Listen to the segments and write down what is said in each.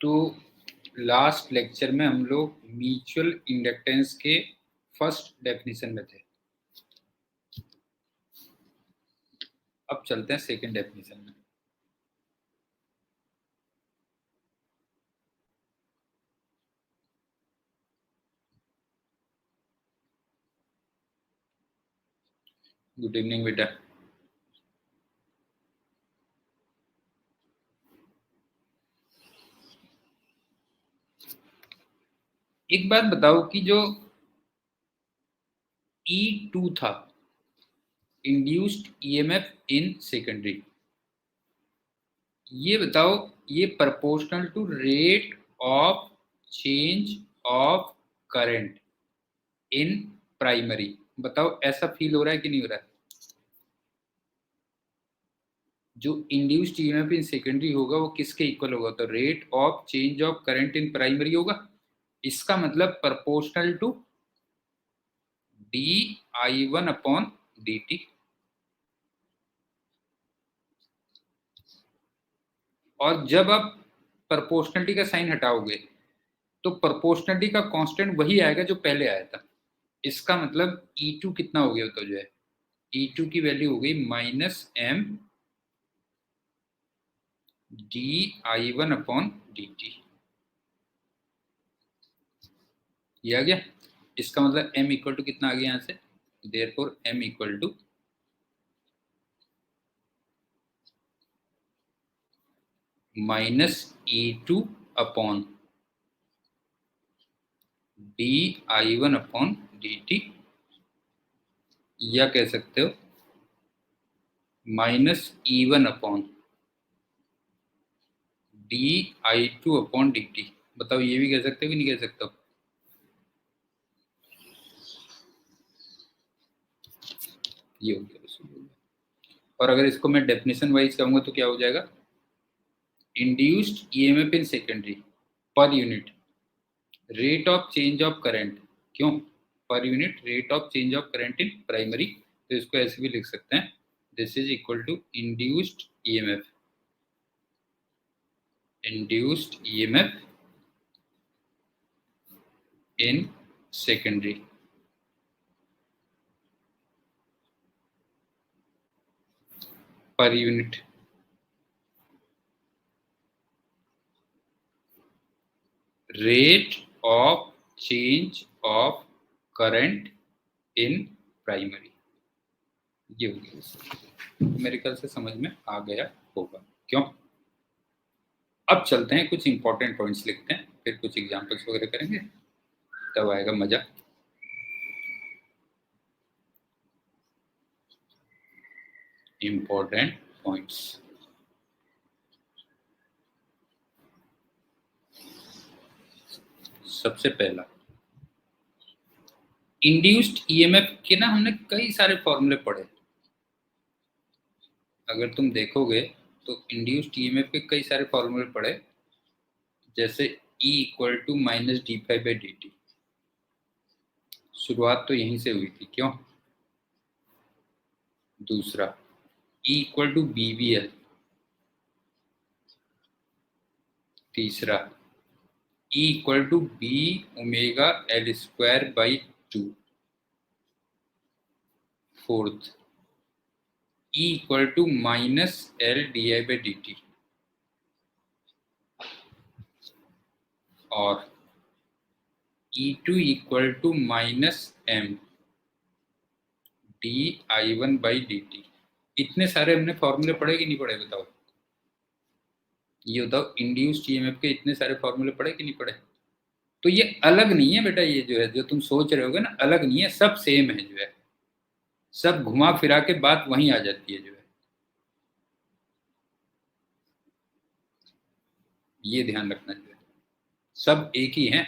तो last lecture में हम लोग म्यूचुअल इंडक्टेंस के फर्स्ट डेफिनेशन में थे। अब चलते हैं सेकंड डेफिनेशन में। गुड इवनिंग बेटा। एक बात बताओ कि जो E2 था, इंड्यूस्ड ईएमएफ इन सेकेंडरी, ये बताओ ये proportional to rate of change of current in primary. बताओ ऐसा फील हो रहा है कि नहीं हो रहा है? जो इंड्यूस्ड ईएमएफ इन सेकेंडरी होगा वो किसके इक्वल होगा? तो rate of change of current in primary होगा। इसका मतलब proportional to di1 upon dt। और जब आप प्रोपोर्शनलिटी का साइन हटाओगे तो प्रोपोर्शनलिटी का कांस्टेंट वही आएगा जो पहले आया था। इसका मतलब E2 कितना हो गया? तो जो है E2 की वैल्यू हो गई -m di1 अपॉन dt। ये आ गया। इसका मतलब m इक्वल टू कितना आ गया यहाँ से? Therefore m equal to -E2 upon di1 upon dt, या कह सकते हो -E1 upon di2 upon dt। बताओ ये भी कह सकते हो कि नहीं कह सकते हो? ये हो गया। और अगर इसको मैं डेफिनेशन वाइज कहूंगा तो क्या हो जाएगा? Induced EMF in secondary per unit rate of change of current. क्यों per unit rate of change of current in primary? तो इसको ऐसे भी लिख सकते हैं, this is equal to induced EMF in secondary per unit rate of change of current in primary. ये हो गया। मेरे ख्याल से समझ में आ गया होगा। क्यों? अब चलते हैं कुछ इंपॉर्टेंट पॉइंट्स लिखते हैं, फिर कुछ एग्जांपल्स वगैरह करेंगे, तब आएगा मजा। Important points. सबसे पहला, इंड्यूस्ड ईएमएफ के ना हमने कई सारे फॉर्मूले पढ़े। अगर तुम देखोगे तो इंड्यूस्ड ईएमएफ के कई सारे फॉर्मूले पढ़े, जैसे E इक्वल टू -d5/dt। शुरुआत तो यहीं से हुई थी। क्यों? दूसरा E इक्वल टू BVL। तीसरा E equal to B ω/L²/2। Fourth E equal to -L/di/dt। और E2 equal to -m di1/dt। इतने सारे हमने फॉर्मूले पढ़े कि नहीं पढ़े? बताओ ये बताओ, इंड्यूस्ड ईएमएफ के इतने सारे फॉर्मूले पढ़े कि नहीं पढ़े? तो ये अलग नहीं है बेटा, ये जो है जो तुम सोच रहे होगे ना, अलग नहीं है, सब सेम है। जो है सब घुमा फिरा के बात वहीं आ जाती है। जो है ये ध्यान रखना। जो है सब एक ही है।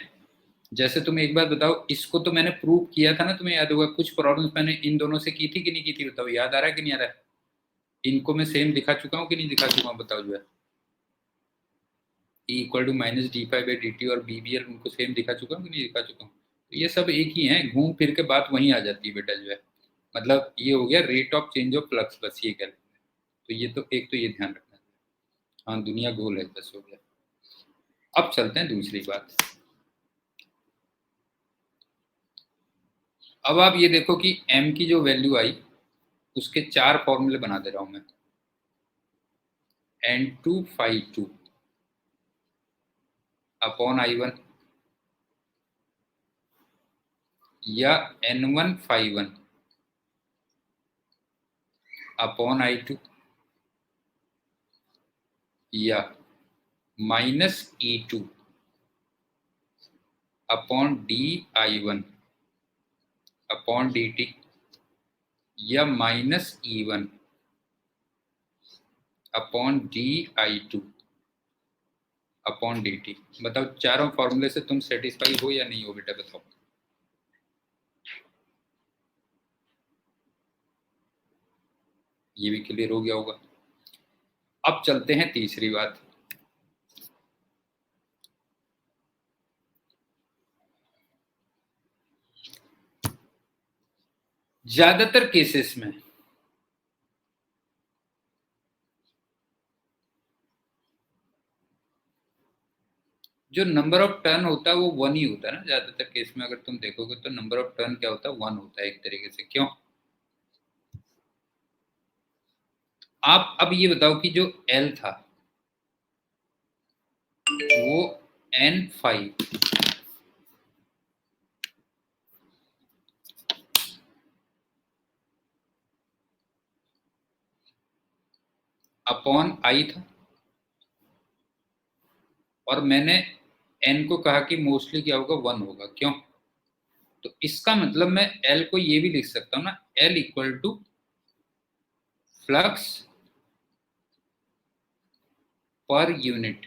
जैसे तुम एक बात बताओ, इसको तो मैंने प्रूव किया था ना, तुम्हें याद होगा। कुछ प्रॉब्लम्स मैंने इन दोनों से की थी कि नहीं की थी? बताओ याद आ रहा है कि नहीं आ रहा है? इनको मैं सेम दिखा चुका हूँ कि नहीं दिखा चुका हूँ? बताओ। जो है E इक्वल टू -d5/dt और BBL उनको सेम दिखा चुका हूँ कि नहीं दिखा चुका हूँ? तो ये सब एक ही है, घूम फिर के बात वहीं आ जाती है बेटा। जो है मतलब ये हो गया rate of change of flux, बस ये कह। तो ये तो एक तो ये ध्यान रखना। हाँ दुनिया गोल है, बस हो गया। अब चलते हैं दूसरी बात। अब आप ये देखो कि m की जो वैल्यू आई उसके 4 फॉर्मूले बना दे रहा हूं मैं। N252 अपॉन I1 या N151 अपॉन I2 या -E2 upon DI1 upon DT या -E1 upon DI2 upon DT। बताओ चारों फॉर्मूले से तुम सेटिस्फाई हो या नहीं हो बेटा, बताओ। ये भी क्लियर हो गया होगा। अब चलते हैं तीसरी बात। ज्यादातर केसेस में जो नंबर ऑफ टर्न होता है वो 1 ही होता है ना। ज्यादातर केस में अगर तुम देखोगे तो नंबर ऑफ टर्न क्या होता है, 1 होता है एक तरीके से। क्यों? आप अब ये बताओ कि जो L था वो N5 अपॉन I था और मैंने N को कहा कि मोस्टली क्या होगा, 1 होगा। क्यों? तो इसका मतलब मैं L को ये भी लिख सकता हूँ ना, L equal to flux per unit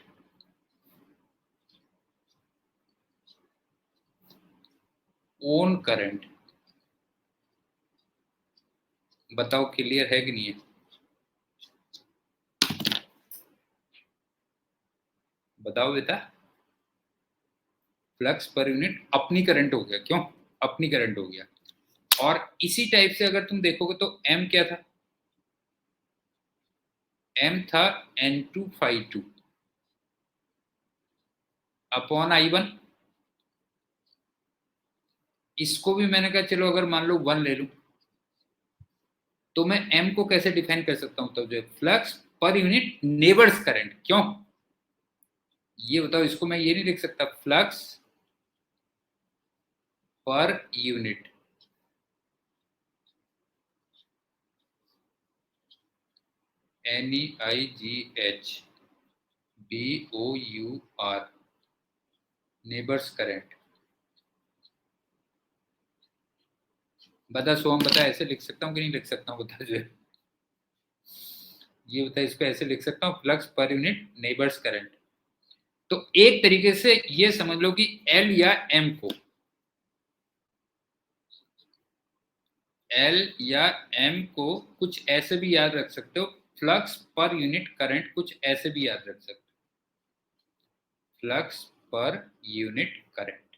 own current. बताओ क्लियर है कि नहीं है? बताओ बेटा। फ्लक्स पर यूनिट अपनी करंट हो गया। क्यों? अपनी करंट हो गया। और इसी टाइप से अगर तुम देखोगे तो M क्या था? M था N252 अपॉन I1। इसको भी मैंने कहा चलो अगर मान लो 1 ले लूं तो मैं M को कैसे डिफाइन कर सकता हूं? तो जो flux per unit neighbours current. क्यों? ये बताओ, इसको मैं ये नहीं लिख सकता flux per unit NEIGHBOUR neighbours current. बता सोहम, बता ऐसे लिख सकता हूँ कि नहीं लिख सकता हूँ? बता जो ये बता, इसको ऐसे लिख सकता हूँ flux per unit neighbours current. तो एक तरीके से ये समझ लो कि L या M को L या M को कुछ ऐसे भी याद रख सकते हो, फ्लक्स पर यूनिट करंट कुछ ऐसे भी याद रख सकते हो, फ्लक्स पर यूनिट करंट।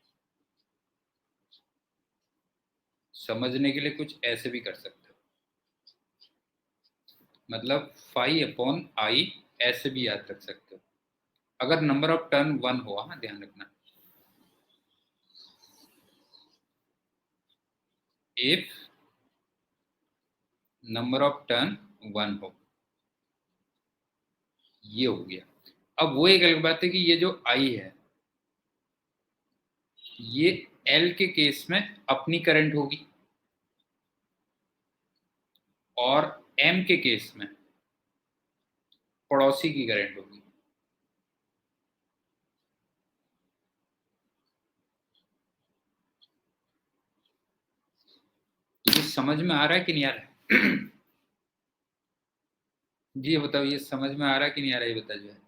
समझने के लिए कुछ ऐसे भी कर सकते हो, मतलब फाई अपॉन आई ऐसे भी याद रख सकते हो अगर नंबर ऑफ टर्न 1 हुआ। हाँ ध्यान रखना, इफ नंबर ऑफ टर्न 1 हो। ये हो गया। अब वो एक अलग बात है कि ये जो आई है ये L के केस में अपनी करंट होगी और M के केस में पड़ोसी की करंट होगी। ये समझ में आ रहा है कि नहीं आ रहा है? जी ये बताओ, ये समझ में आ रहा है कि नहीं आ रहा है? ये बता जो है।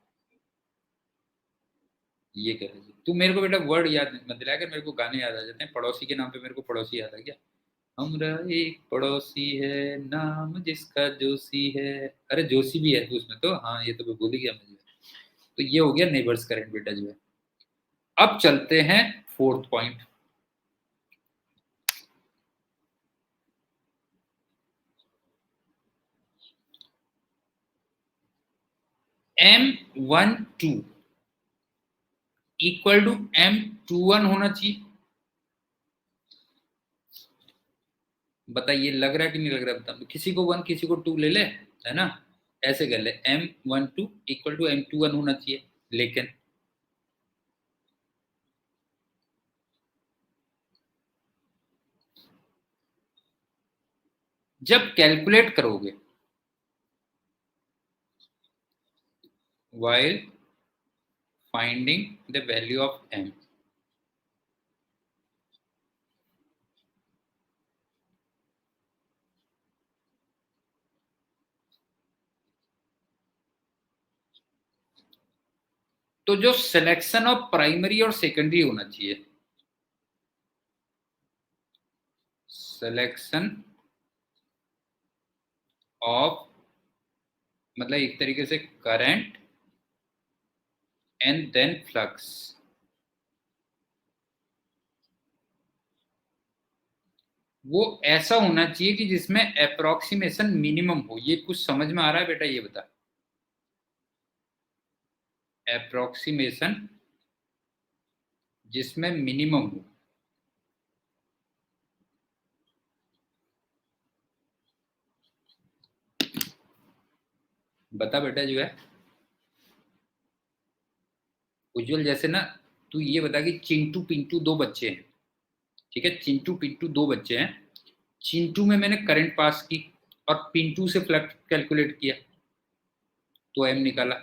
ये कह रहे तू मेरे को बेटा वर्ड याद मत दिलाया कर, मेरे को गाने याद आ जाते हैं। पड़ोसी के नाम पे मेरे को पड़ोसी याद आ गया। हमरा एक पड़ोसी है नाम जिसका जोशी है। अरे जोशी भी है उसमें तो। हाँ ये तो मैं भूल ही गया मुझे। तो ये हो गया नेबर्स करंट बेटा जो है। अब चलते हैं fourth point. M12 equal to M21 होना चाहिए। बताइए लग रहा है कि नहीं लग रहा है? बता, किसी को 1 किसी को 2 ले ले, है ना, ऐसे कर ले। M12 इक्वल टू M21 होना चाहिए। लेकिन जब कैलकुलेट करोगे while finding the value of M, तो जो सिलेक्शन ऑफ प्राइमरी और सेकेंडरी होना चाहिए, सिलेक्शन ऑफ मतलब एक तरीके से करंट एंड देन फ्लक्स, वो ऐसा होना चाहिए कि जिसमें अप्रोक्सीमेशन मिनिमम हो। ये कुछ समझ में आ रहा है बेटा? ये बता, अप्रोक्सीमेशन जिसमें मिनिमम हो। बता बेटा जो है उज्जवल, जैसे ना तू ये बता कि चिंटू पिंटू दो बच्चे हैं, ठीक है, चिंटू पिंटू दो बच्चे हैं। चिंटू में मैंने करंट पास की और पिंटू से फ्लक्स कैलकुलेट किया तो एम निकाला,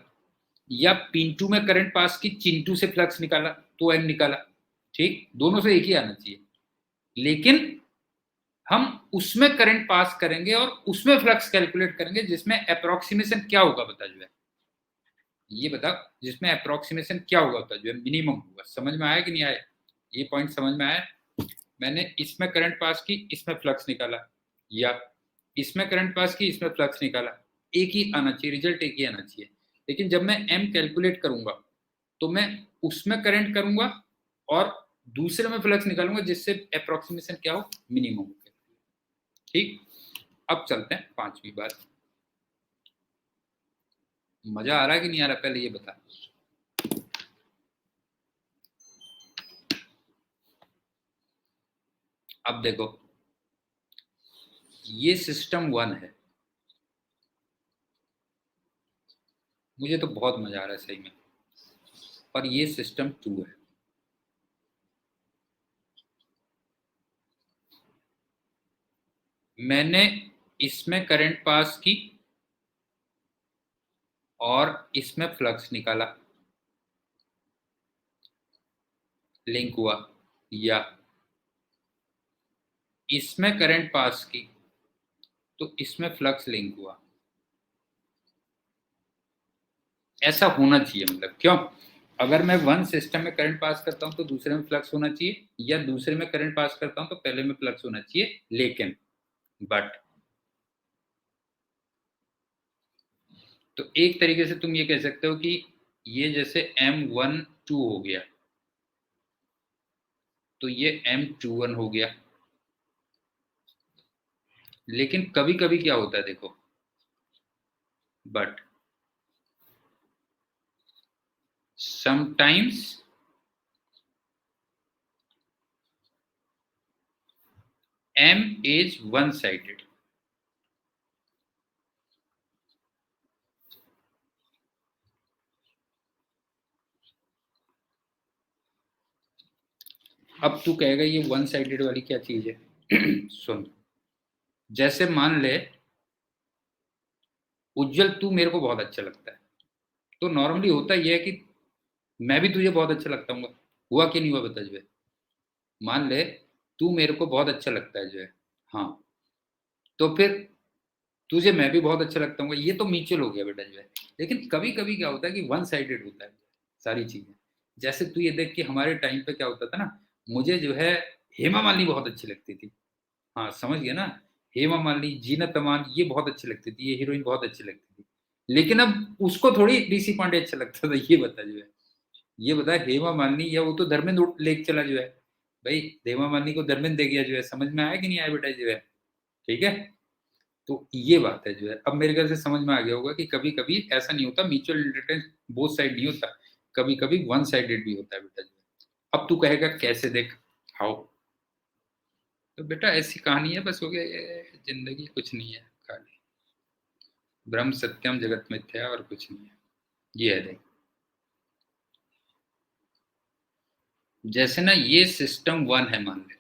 या पिंटू में करंट पास की चिंटू से फ्लक्स निकाला तो एम निकाला। ठीक, दोनों से एक ही आना चाहिए, लेकिन हम उसमें करंट पास करेंगे और उसमें फ्लक्स कैलकुलेट करेंगे जिसमें अप्रोक्सीमेशन क्या होगा बता जो है, ये बता, जिसमें अप्रोक्सीमेशन क्या होगा बता जो है, मिनिमम होगा। समझ में आया कि नहीं आया? ये पॉइंट समझ में आया? मैंने इसमें करंट पास की, इसमें फ्लक्स निकाला, या इसमें करंट पास की, इसमें फ्लक्स निकाला, एक ही आना चाहिए, रिजल्ट एक ही आना चाहिए। लेकिन जब मैं एम कैलकुलेट करूंगा तो मैं उसमें करंट करूंगा और दूसरे में फ्लक्स निकालूंगा जिससे अप्रोक्सीमेशन क्या हो, मिनिमम हो। ठीक, अब चलते हैं पांचवी बात। मजा आ रहा है कि नहीं आ रहा पहले ये बता। अब देखो, ये सिस्टम 1 है, मुझे तो बहुत मजा आ रहा है सही में, और ये सिस्टम 2 है। मैंने इसमें करंट पास की और इसमें फ्लक्स निकाला, लिंक हुआ, या इसमें करंट पास की तो इसमें फ्लक्स लिंक हुआ। ऐसा होना चाहिए, मतलब क्यों? अगर मैं वन सिस्टम में करंट पास करता हूं तो दूसरे में फ्लक्स होना चाहिए, या दूसरे में करंट पास करता हूं तो पहले में फ्लक्स होना चाहिए। लेकिन बट, तो एक तरीके से तुम ये कह सकते हो कि ये जैसे M12 हो गया तो ये M21 हो गया। लेकिन कभी कभी क्या होता है देखो, but sometimes M is one sided। अब तू कहेगा ये वन साइडेड वाली क्या चीज है? सुन, जैसे मान ले उज्जवल तू मेरे को बहुत अच्छा लगता है, तो नॉर्मली होता यह है कि मैं भी तुझे बहुत अच्छा लगता हूँ। हुआ कि नहीं हुआ बता जो है? मान ले तू मेरे को बहुत अच्छा लगता है जो है, हाँ, तो फिर तुझे मैं भी बहुत अच्छा लगता हूँ, ये तो म्यूचुअल हो गया बेटा जो है। लेकिन कभी कभी क्या होता है कि वन साइडेड होता है सारी चीजें। जैसे तू ये देख कि हमारे टाइम पे क्या होता था ना, मुझे जो है हेमा मालिनी बहुत अच्छी लगती थी। हाँ समझ गया ना, हेमा मालिनी, जीनत अमान, ये बहुत अच्छी लगती थी, ये हीरोइन बहुत अच्छी लगती थी। लेकिन अब उसको थोड़ी डीसी पांडे अच्छा लगता था, ये बता जो है, ये बता हेमा मालिनी या वो तो धर्मेंद्र लेके चला जो है। भाई हेमा मालिनी को धर्मेंद्र दे गया जो है, समझ में आया कि नहीं आया बेटा जो है? ठीक है, तो ये बात है जो है। अब मेरे ख्याल से समझ में आ गया होगा कि कभी कभी ऐसा नहीं होता, म्यूचुअल इंडक्टेंस बोथ साइड नहीं होता। कभी कभी वन साइडेड भी होता है बेटा। अब तू कहेगा कैसे, देख हाउ, तो बेटा ऐसी कहानी है, बस हो गया, ये जिंदगी कुछ नहीं है, खाली ब्रह्म सत्यम जगत मिथ्या और कुछ नहीं है। ये है देख, जैसे ना ये सिस्टम 1 है मान ले,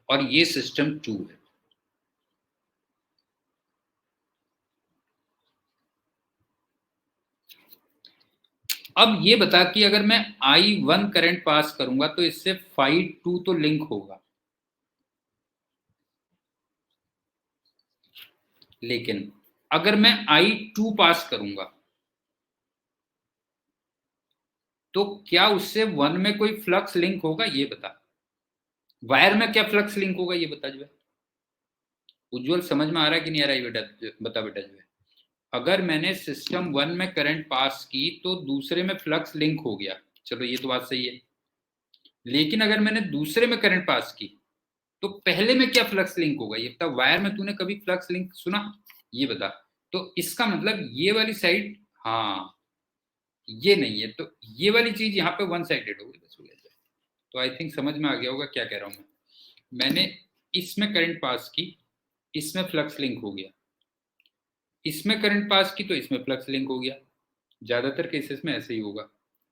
और ये सिस्टम 2 है। अब ये बता कि अगर मैं I1 करंट पास करूंगा तो इससे phi2 तो लिंक होगा, लेकिन अगर मैं I2 पास करूंगा तो क्या उससे 1 में कोई फ्लक्स लिंक होगा, ये बता। वायर में क्या फ्लक्स लिंक होगा, ये बता जो है। उज्जवल समझ में आ रहा है कि नहीं आ रहा है बेटा, बता बेटा जो है। अगर मैंने सिस्टम 1 में करंट पास की तो दूसरे में फ्लक्स लिंक हो गया, चलो ये तो बात सही है। लेकिन अगर मैंने दूसरे में करंट पास की तो पहले में क्या फ्लक्स लिंक होगा, ये बता। वायर में तूने कभी फ्लक्स लिंक सुना, ये बता। तो इसका मतलब ये वाली साइड, हाँ ये नहीं है, तो ये वाली चीज यहाँ पे वन साइडेड होगी, बस हो गया। तो आई थिंक समझ में आ गया होगा क्या कह रहा हूं मैं। मैंने इसमें करंट पास की, इसमें फ्लक्स लिंक हो गया, इसमें करंट पास की तो इसमें फ्लक्स लिंक हो गया। ज्यादातर केसेस में ऐसे ही होगा।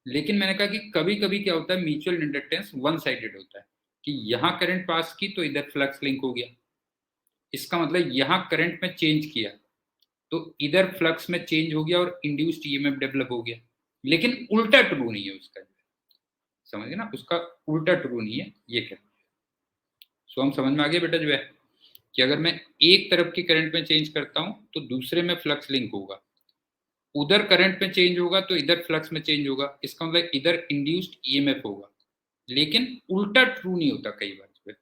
लेकिन मैंने कहा कि कभी कभी क्या होता है, म्यूचुअल इंडक्टेंस वन साइडेड होता है, कि यहां करंट पास की तो इधर फ्लक्स लिंक हो गया। इसका मतलब यहां करंट में चेंज किया तो इधर फ्लक्स में चेंज हो गया और इंड्यूस्ड ईएमएफ डेवलप हो गया। लेकिन उल्टा ट्रू नहीं है उसका, समझ गए ना, उसका उल्टा ट्रू नहीं है, ये क्या। सो हम समझ में आ गया बेटा जो है, कि अगर मैं एक तरफ की करंट में चेंज करता हूं तो दूसरे में फ्लक्स लिंक होगा, उधर करंट में चेंज होगा तो इधर फ्लक्स में चेंज होगा, इसका मतलब इधर इंड्यूस्ड ईएमएफ होगा। लेकिन उल्टा ट्रू नहीं होता कई बार जो है,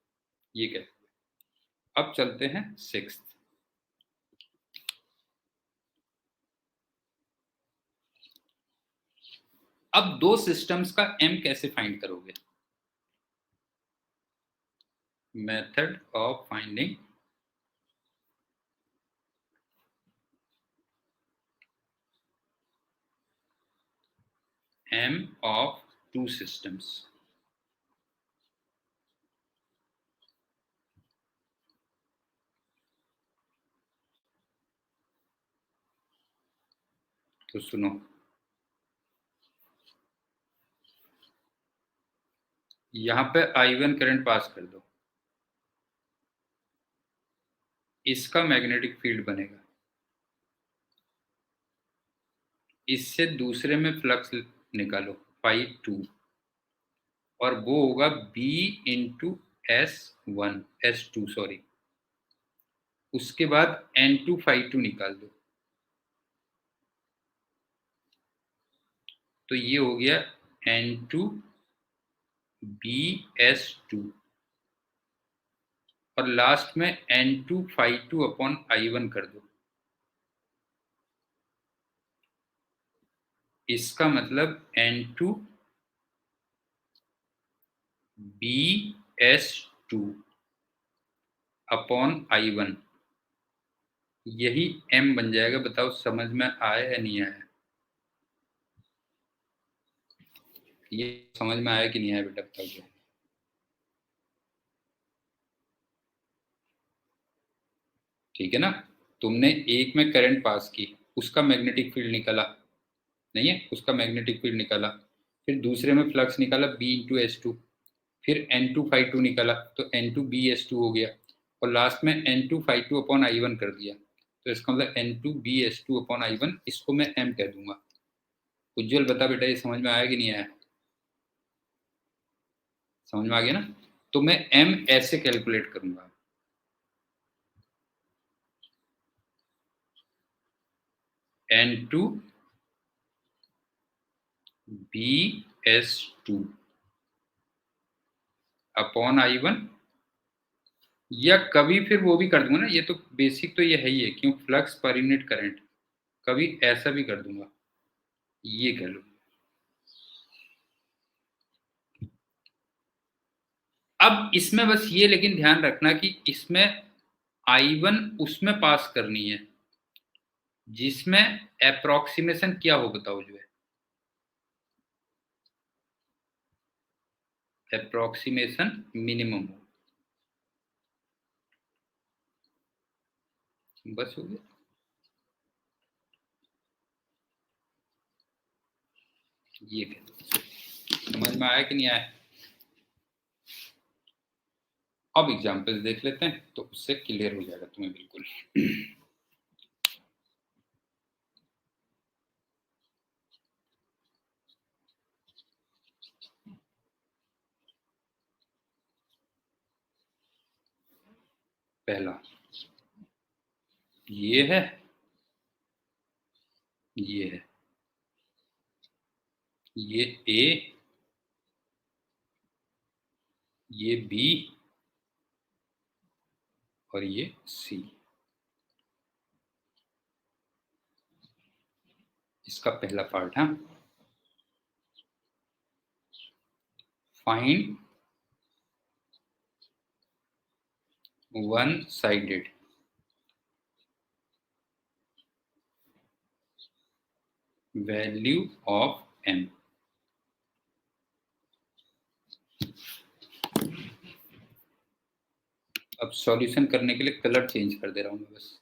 ये कहते हैं। अब चलते हैं 6th। अब दो सिस्टम्स का एम कैसे फाइंड करोगे। Method of finding M of two systems. तो सुनो, यहां पे I1 करंट पास कर दो, इसका मैग्नेटिक फील्ड बनेगा, इससे दूसरे में फ्लक्स निकालो phi2, और वो होगा B इंटू S2 सॉरी। उसके बाद N2 phi2 निकाल दो, तो ये हो गया N2 BS2, और लास्ट में N2 phi2 अपॉन I1 कर दो। इसका मतलब N2 BS2 अपॉन I1, यही M बन जाएगा। बताओ समझ में आया या नहीं आया, ये समझ में आया कि नहीं आया बेटा, बताओ। ठीक है ना, तुमने एक में करंट पास की, उसका मैग्नेटिक फील्ड निकाला, नहीं है उसका मैग्नेटिक फील्ड निकाला, फिर दूसरे में फ्लक्स निकाला B/S2, फिर N2 phi2 निकाला तो N2BS2 हो गया, और लास्ट में N2 phi2 अपॉन I1 कर दिया, तो इसका मतलब N2BS2 अपॉन I1, इसको मैं M कह दूंगा। उज्जवल बता बेटा, ये समझ में आया कि नहीं आया, समझ में आ गया ना। तो मैं M ऐसे कैलकुलेट करूंगा, N2 BS2 अपॉन I1, या कभी फिर वो भी कर दूंगा ना, ये तो बेसिक तो ये है ही है, क्यों, फ्लक्स पर यूनिट करंट, कभी ऐसा भी कर दूंगा, ये कह लो। अब इसमें बस ये लेकिन ध्यान रखना कि इसमें I1 उसमें पास करनी है जिसमें अप्रोक्सीमेशन क्या हो बताओ जो है, अप्रोक्सीमेशन मिनिमम हो। बस हो गया। ये समझ में आया कि नहीं आया? अब एग्जाम्पल देख लेते हैं तो उससे क्लियर हो जाएगा तुम्हें बिल्कुल। पहला ये है, ये है, ये ए, ये बी और ये सी। इसका पहला पार्ट है find one sided value of m। अब सॉल्यूशन करने के लिए कलर चेंज कर दे रहा हूं मैं बस।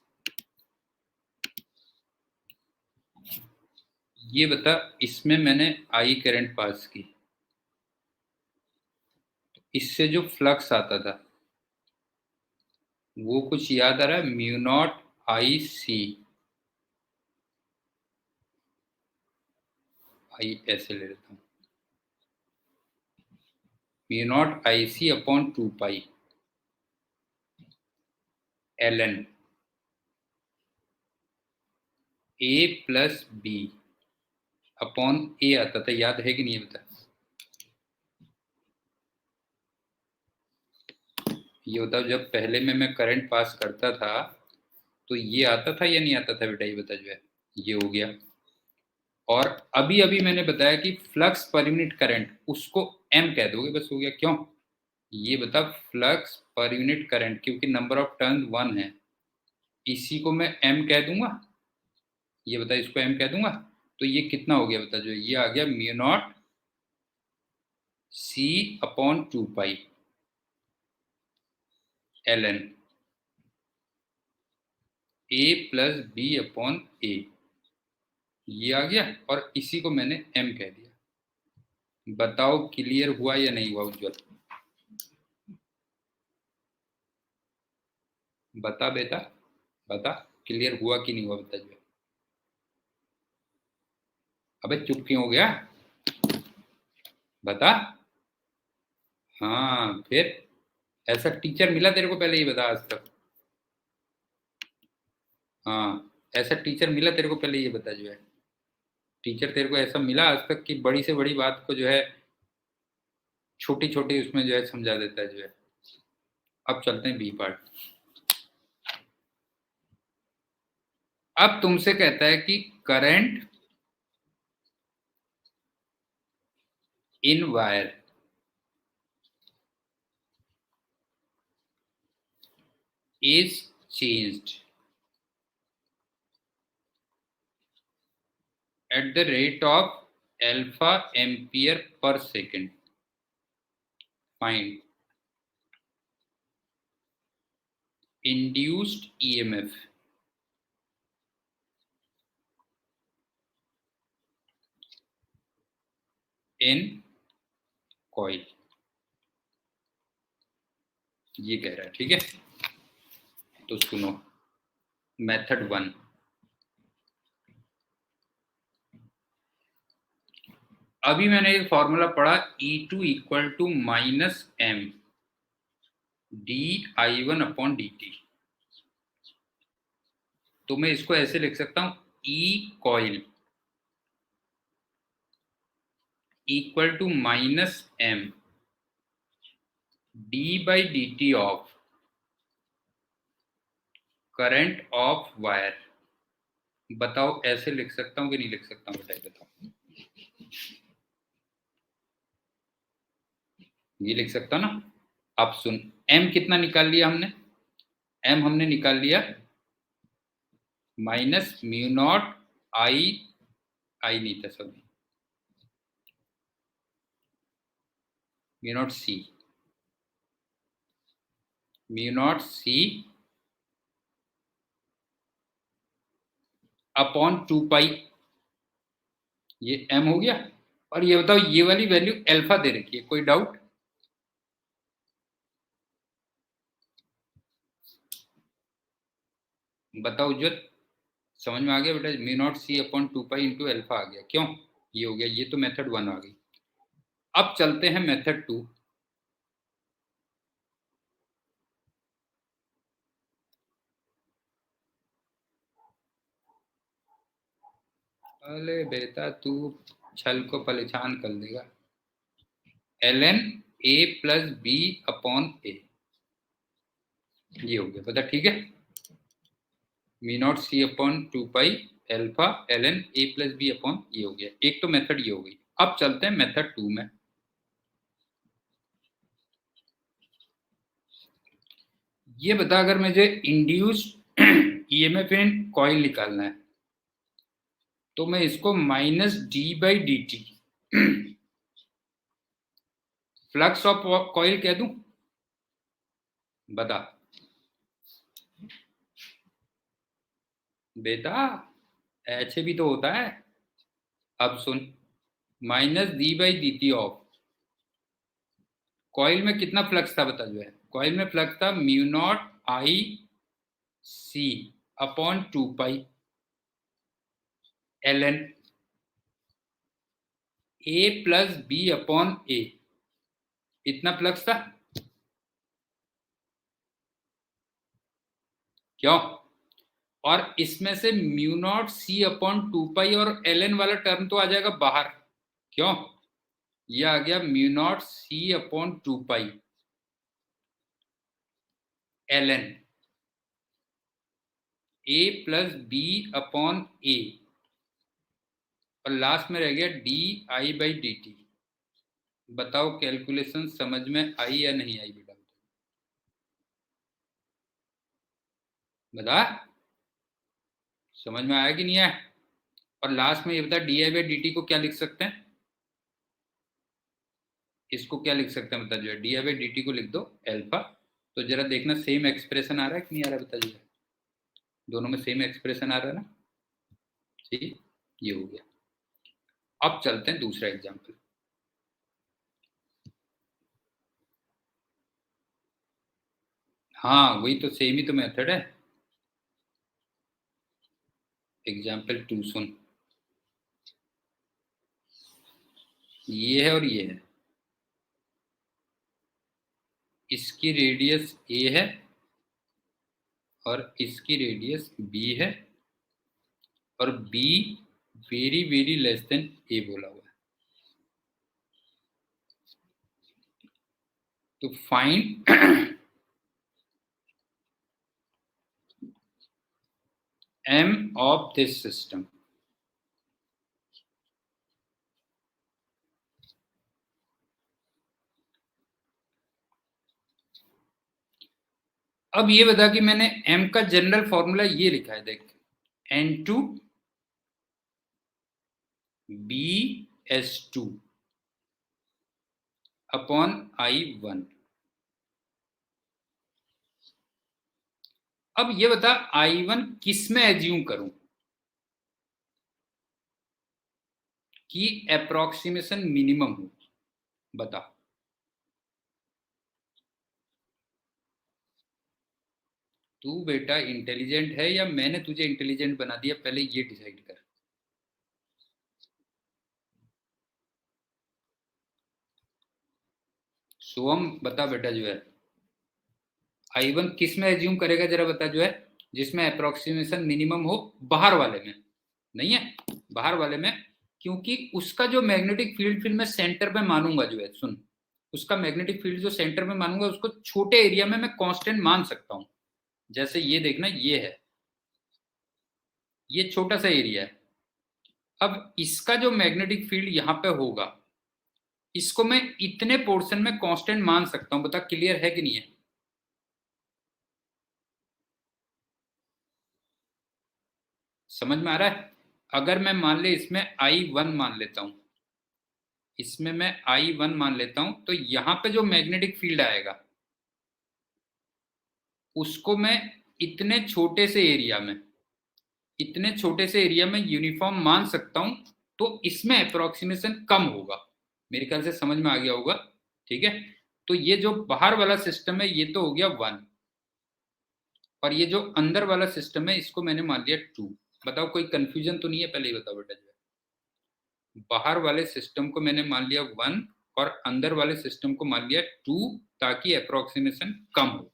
ये बता, इसमें मैंने आई करंट पास की, इससे जो फ्लक्स आता था वो कुछ याद आ रहा है? म्यू नॉट आई सी, आई ऐसे ले लेता हूँ, mu naught I C upon 2 pi L N A plus B upon A आता था, याद है कि नहीं बता? ये बताओ, जब पहले में मैं करंट पास करता था तो ये आता था या नहीं आता था बेटा? ये बता जो है। ये हो गया। और अभी अभी मैंने बताया कि फ्लक्स पर यूनिट करंट उसको एम कह दोगे, बस हो गया। क्यों? ये बता, फ्लक्स पर यूनिट करंट, क्योंकि नंबर ऑफ टर्न 1 है, इसी को मैं एम कह दूंगा। ये बता, इसको एम कह दूंगा तो ये कितना हो गया बता जो? ये आ गया mu naught C upon 2 pi L N A plus B upon A. ये आ गया और इसी को मैंने एम कह दिया। बताओ क्लियर हुआ या नहीं हुआ उज्जवल? बता बेटा, बता क्लियर हुआ कि नहीं हुआ बता जो। अबे चुप क्यों हो गया? बता। हाँ फिर, ऐसा टीचर मिला तेरे को पहले? ये बता आज तक। हाँ, ऐसा टीचर मिला तेरे को पहले? ये बता जो है। टीचर तेरे को ऐसा मिला आज तक कि बड़ी से बड़ी बात को जो है छोटी छोटी उसमें जो है समझा देता है जो है। अब चलते हैं बी पार्ट। अब तुमसे कहता है कि current in wire is changed at the rate of alpha ampere per second. Find induced EMF in coil। ये कह रहा है, ठीक है? तो सुनो, मेथड 1। अभी मैंने एक फॉर्मूला पढ़ा, E2 equal to minus M D I one upon D T. तो मैं इसको ऐसे लिख सकता हूं, E coil equal to minus M D by D T of current of wire. बताओ ऐसे लिख सकता हूं कि नहीं लिख सकता हूं? बताओ। ये लिख सकता हूं ना? अब सुन, m कितना निकाल लिया हमने? m हमने निकाल लिया माइनस म्यू नॉट आई नहीं था sorry mu naught C upon 2 पाई, ये m हो गया। और ये बताओ ये वाली वैल्यू अल्फा दे रखी है, कोई डाउट? बताओ उज्जवल, समझ में आ गया बेटा? Mu naught C upon 2 pi into alpha आ गया, क्यों? ये हो गया, ये तो मेथड 1 आ गई। अब चलते हैं मेथड 2। अरे बेटा तू छल को परेशान कर देगा। ln a plus B upon A, ये हो गया पता, ठीक है। Mu naught C upon 2 pi alpha ln a plus B upon ये हो गया। एक तो मेथड ये हो गई। अब चलते हैं मेथड 2 में। ये बता, अगर मुझे इंड्यूस्ड ईएमएफ इन कॉइल निकालना है तो मैं इसको minus d/dt flux of coil कह दूं? बता बेटा, ऐसे भी तो होता है। अब सुन, माइनस d/dt ऑफ कॉइल में कितना फ्लक्स था बता जो है? कॉइल में फ्लक्स था mu naught I C upon 2 pi ln a plus B upon A, इतना फ्लक्स था। क्यों? और इसमें से mu naught C upon 2 pi और ln वाला टर्म तो आ जाएगा बाहर। क्यों? ये आ गया mu naught C upon 2 pi ln a plus B upon A, और लास्ट में रह गया di/dt। बताओ कैलकुलेशन समझ में आई या नहीं आई बेटा? बता, समझ में आया कि नहीं आया? और लास्ट में ये बता di/dt को क्या लिख सकते हैं? इसको क्या लिख सकते हैं बता जो है? di/dt को लिख दो अल्फा। तो जरा देखना सेम एक्सप्रेशन आ रहा है कि नहीं आ रहा बता जो है? दोनों में सेम एक्सप्रेशन आ रहा है ना? ठीक, ये हो गया। अब चलते हैं दूसरा एग्जाम्पल। हाँ वही तो, सेम ही तो मेथड है। एग्जाम्पल 2 सुन, ये है और ये है, इसकी रेडियस a है और इसकी रेडियस b है, और b very very less than a बोला हुआ है। तो find m of this system. अब ये बता कि मैंने m का जनरल फॉर्मूला ये लिखा है, देख, N2 BS2 अपॉन I1। अब ये बता I1 किस में एज्यूम करूं कि अप्रोक्सीमेशन मिनिमम हो? बता। तू बेटा इंटेलिजेंट है या मैंने तुझे इंटेलिजेंट बना दिया, पहले ये डिसाइड कर। सोहम बता बेटा जो है, I1 किस में एज्यूम करेगा जरा बता जो है? जिसमें अप्रोक्सीमेशन मिनिमम हो, बाहर वाले में नहीं है, बाहर वाले में। क्योंकि उसका जो मैग्नेटिक फील्ड फिर मैं सेंटर में मानूंगा जो है, सुन, उसका मैग्नेटिक फील्ड जो सेंटर में मानूंगा उसको छोटे एरिया में मैं कांस्टेंट मान सकता हूं। जैसे ये देखना, ये है, ये छोटा सा एरिया है। अब इसका जो मैग्नेटिक फील्ड यहां पे होगा, इसको मैं इतने पोर्शन में कांस्टेंट मान सकता हूं। बता क्लियर है कि नहीं है? समझ में आ रहा है? अगर मैं मान ले इसमें I1 मान लेता हूं, इसमें मैं I1 मान लेता हूं, तो यहां पे जो मैग्नेटिक फील्ड आएगा उसको मैं इतने छोटे से एरिया में, इतने छोटे से एरिया में यूनिफॉर्म मान सकता हूं, तो इसमें अप्रोक्सीमेशन कम होगा। मेरे ख्याल से समझ में आ गया होगा। ठीक है, तो ये जो बाहर वाला सिस्टम है ये तो हो गया 1, और ये जो अंदर वाला सिस्टम है इसको मैंने मान लिया 2। बताओ कोई कंफ्यूजन तो नहीं है? पहले ही बताओ बेटा। जो है बाहर वाले सिस्टम को मैंने मान लिया 1 और अंदर वाले सिस्टम को मान लिया 2, ताकि अप्रोक्सीमेशन कम हो।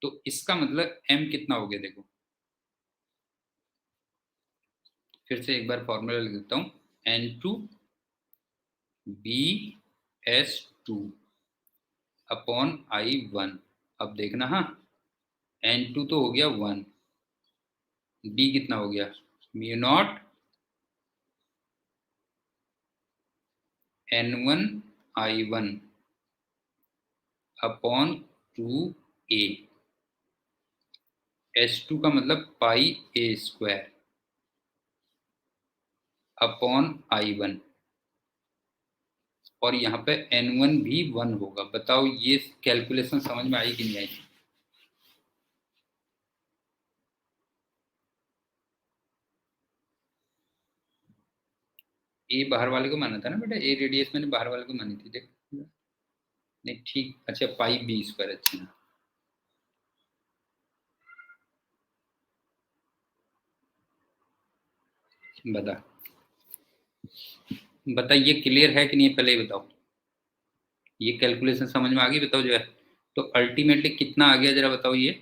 तो इसका मतलब m कितना हो गया? देखो फिर से एक बार फॉर्मूला लिख देता हूं, N2BS2 अपॉन I1। अब देखना, हाँ, N2 तो हो गया 1, B कितना हो गया? Mu not N1I1 upon 2A। S2 का मतलब पाई A स्क्वायर अपॉन I1, और यहाँ पे N1 भी 1 होगा। बताओ ये कैलकुलेशन समझ में आई कि नहीं आई? ए बाहर वाले को माना था ना बेटा, ए रेडियस मैंने बाहर वाले को मानी थी। देख, नहीं ठीक, अच्छा पाई B स्क्वायर, अच्छा बता, बता ये क्लियर है कि नहीं पहले ही बताओ। ये कैलकुलेशन समझ में आ गई? बताओ जो है, तो अल्टीमेटली कितना आ गया जरा बताओ। ये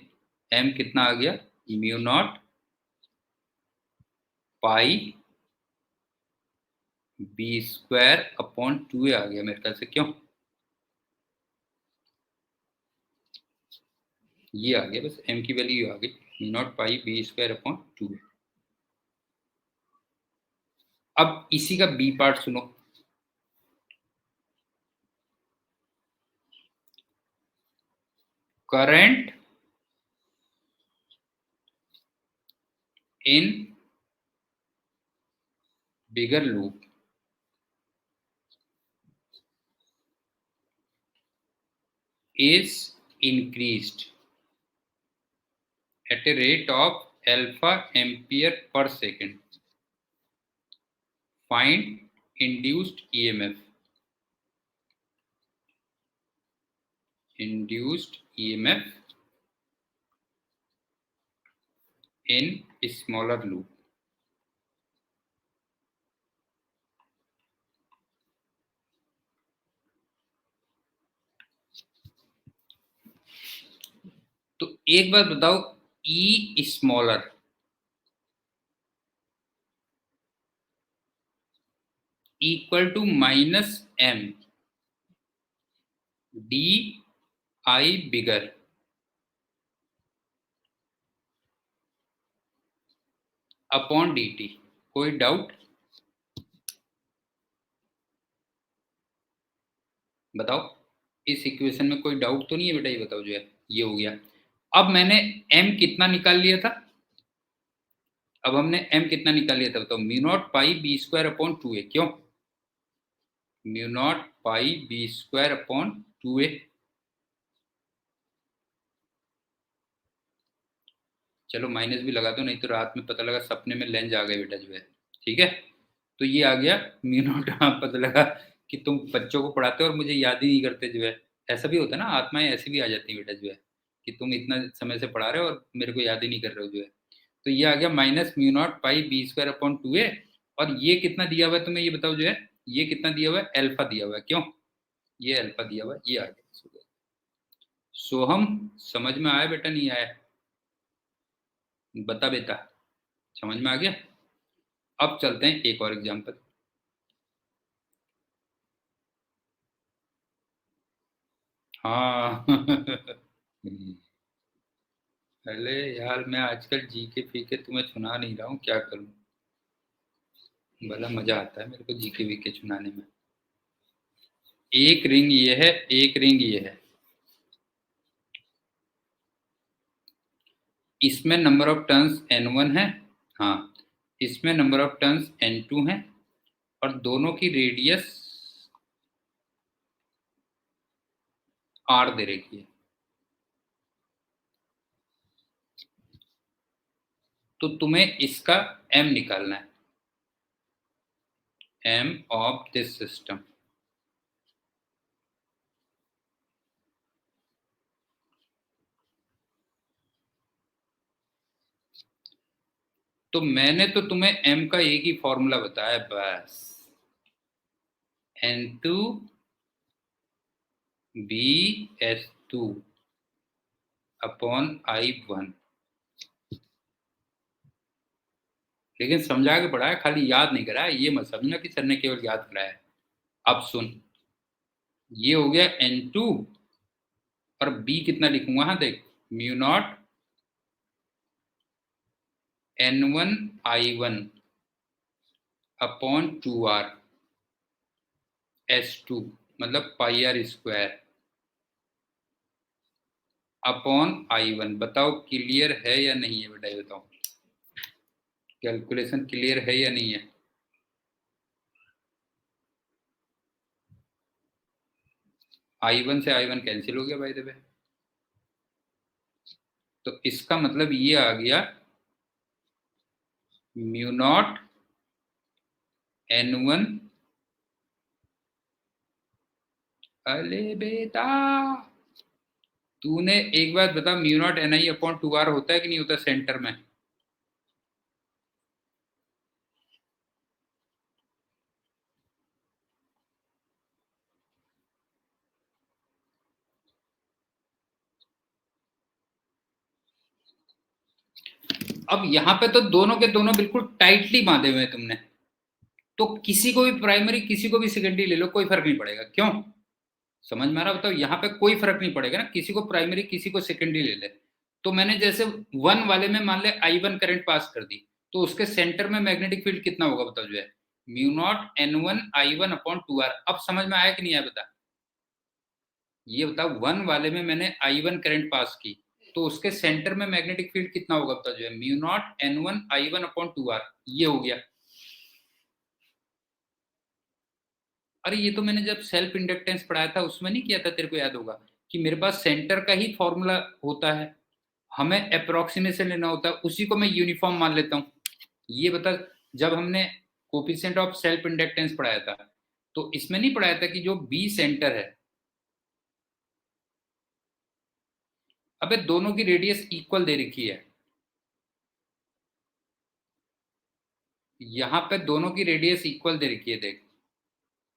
m कितना आ गया? Mu not pi B square upon 2A आ गया मेरे ख्याल से। क्यों? ये आ गया, बस m की वैल्यू आ गई, म्यू नॉट पाई B स्क्वायर अपॉन 2A। अब इसी का B पार्ट सुनो। Current in bigger loop is increased at a rate of alpha ampere per second. Find induced EMF. Induced EMF in smaller loop. तो एक बार बताओ, E smaller equal to -m DI bigger upon DT। कोई doubt? बताओ इस equation में कोई doubt तो नहीं है बेटा? ये बताओ जो है, ये हो गया। अब मैंने m कितना निकाल लिया था? अब हमने m कितना निकाल लिया था बताओ? म्यू नॉट पाई B स्क्वायर अपॉन 2A। क्यों? म्यू नॉट पाई B स्क्वायर अपॉन 2A। चलो माइनस भी लगा दो, नहीं तो रात में पता लगा सपने में लेंस आ गए बेटा जो है। ठीक है, तो ये आ गया म्यू नॉट। हाँ, पता लगा कि तुम बच्चों को पढ़ाते हो और मुझे याद ही नहीं करते जो है। ऐसा भी होता है ना, आत्माएं ऐसी भी आ जाती है बेटा जो है, कि तुम इतना समय से पढ़ा रहे हो और मेरे को याद ही नहीं कर रहे हो जो है। तो ये आ गया माइनस म्यू नॉट पाई B स्क्वायर अपॉन 2A। और ये कितना दिया हुआ है तुम्हें? ये बताओ जो है, ये कितना दिया हुआ है? अल्फा दिया हुआ है। क्यों? ये अल्फा दिया हुआ है, ये आ गया। सोहम, समझ में आया बेटा नहीं आया? बता बेटा, समझ में आ गया? अब चलते हैं एक और एग्जांपल। हाँ अरे यार, मैं आजकल जीके फीके तुम्हें सुना नहीं रहा हूँ, क्या करूँ? बड़ा मजा आता है मेरे को जीके वीके सुनाने में। एक रिंग ये है, एक रिंग ये है। इसमें नंबर ऑफ टर्न्स N1 है। हाँ, इसमें नंबर ऑफ टर्न्स n2 है और दोनों की रेडियस r दे रखी है। तो तुम्हें इसका m निकालना है, m ऑफ दिस सिस्टम। तो मैंने तो तुम्हें m का एक ही फॉर्मूला बताया बस, n2 bs2 अपॉन I1। लेकिन समझा के पढ़ाया, खाली याद नहीं कराया। ये मत समझना कि सर ने केवल याद कराया। अब सुन, ये हो गया n2 और b कितना लिखूंगा, हाँ देख, mu naught n1 I1 upon 2r s2 मतलब पाई आर स्क्वायर अपॉन I1। बताओ क्लियर है या नहीं है बेटा, ये बताओ, कैलकुलेशन क्लियर है या नहीं है? I1 से I1 कैंसिल हो गया भाई द वे। तो इसका मतलब ये आ गया म्यू नॉट n1, अरे बेटा तूने एक बात बता, mu not an I upon 2r होता है कि नहीं होता सेंटर में? अब यहाँ पे तो दोनों के दोनों बिल्कुल टाइटली बांधे हुए हैं तुमने, तो किसी को भी प्राइमरी किसी को भी सेकेंडरी ले लो, कोई फर्क नहीं पड़ेगा। क्यों? समझ में आ रहा? बताओ, यहाँ पे कोई फर्क नहीं पड़ेगा ना, किसी को प्राइमरी किसी को सेकेंडरी ले ले। तो मैंने जैसे 1 वाले में मान ले I1 करंट पास कर दी, तो उसके सेंटर में मैग्नेटिक फील्ड कितना होगा बताओ, जो है mu naught n1 I1 upon 2r। अब समझ में आया कि नहीं आया बता? ये बताओ, 1 वाले में मैंने I1 करंट पास की, तो उसके सेंटर में मैग्नेटिक फील्ड कितना होगा बताओ, जो है mu naught n1 I1 upon 2r। ये हो गया। अरे ये तो मैंने जब सेल्फ इंडक्टेंस पढ़ाया था उसमें नहीं किया था, तेरे को याद होगा कि मेरे पास सेंटर का ही फॉर्मूला होता है, हमें अप्रोक्सीमेशन लेना होता है, उसी को मैं यूनिफॉर्म मान लेता हूँ। ये बता, जब हमने कोफिशिएंट ऑफ सेल्फ इंडक्टेंस पढ़ाया था, तो इसमें नहीं पढ़ाया था कि जो बी सेंटर है, अबे दोनों की रेडियस इक्वल दे रखी है। यहाँ पे दोनों की रेडियस इक्वल दे रखी है, देख,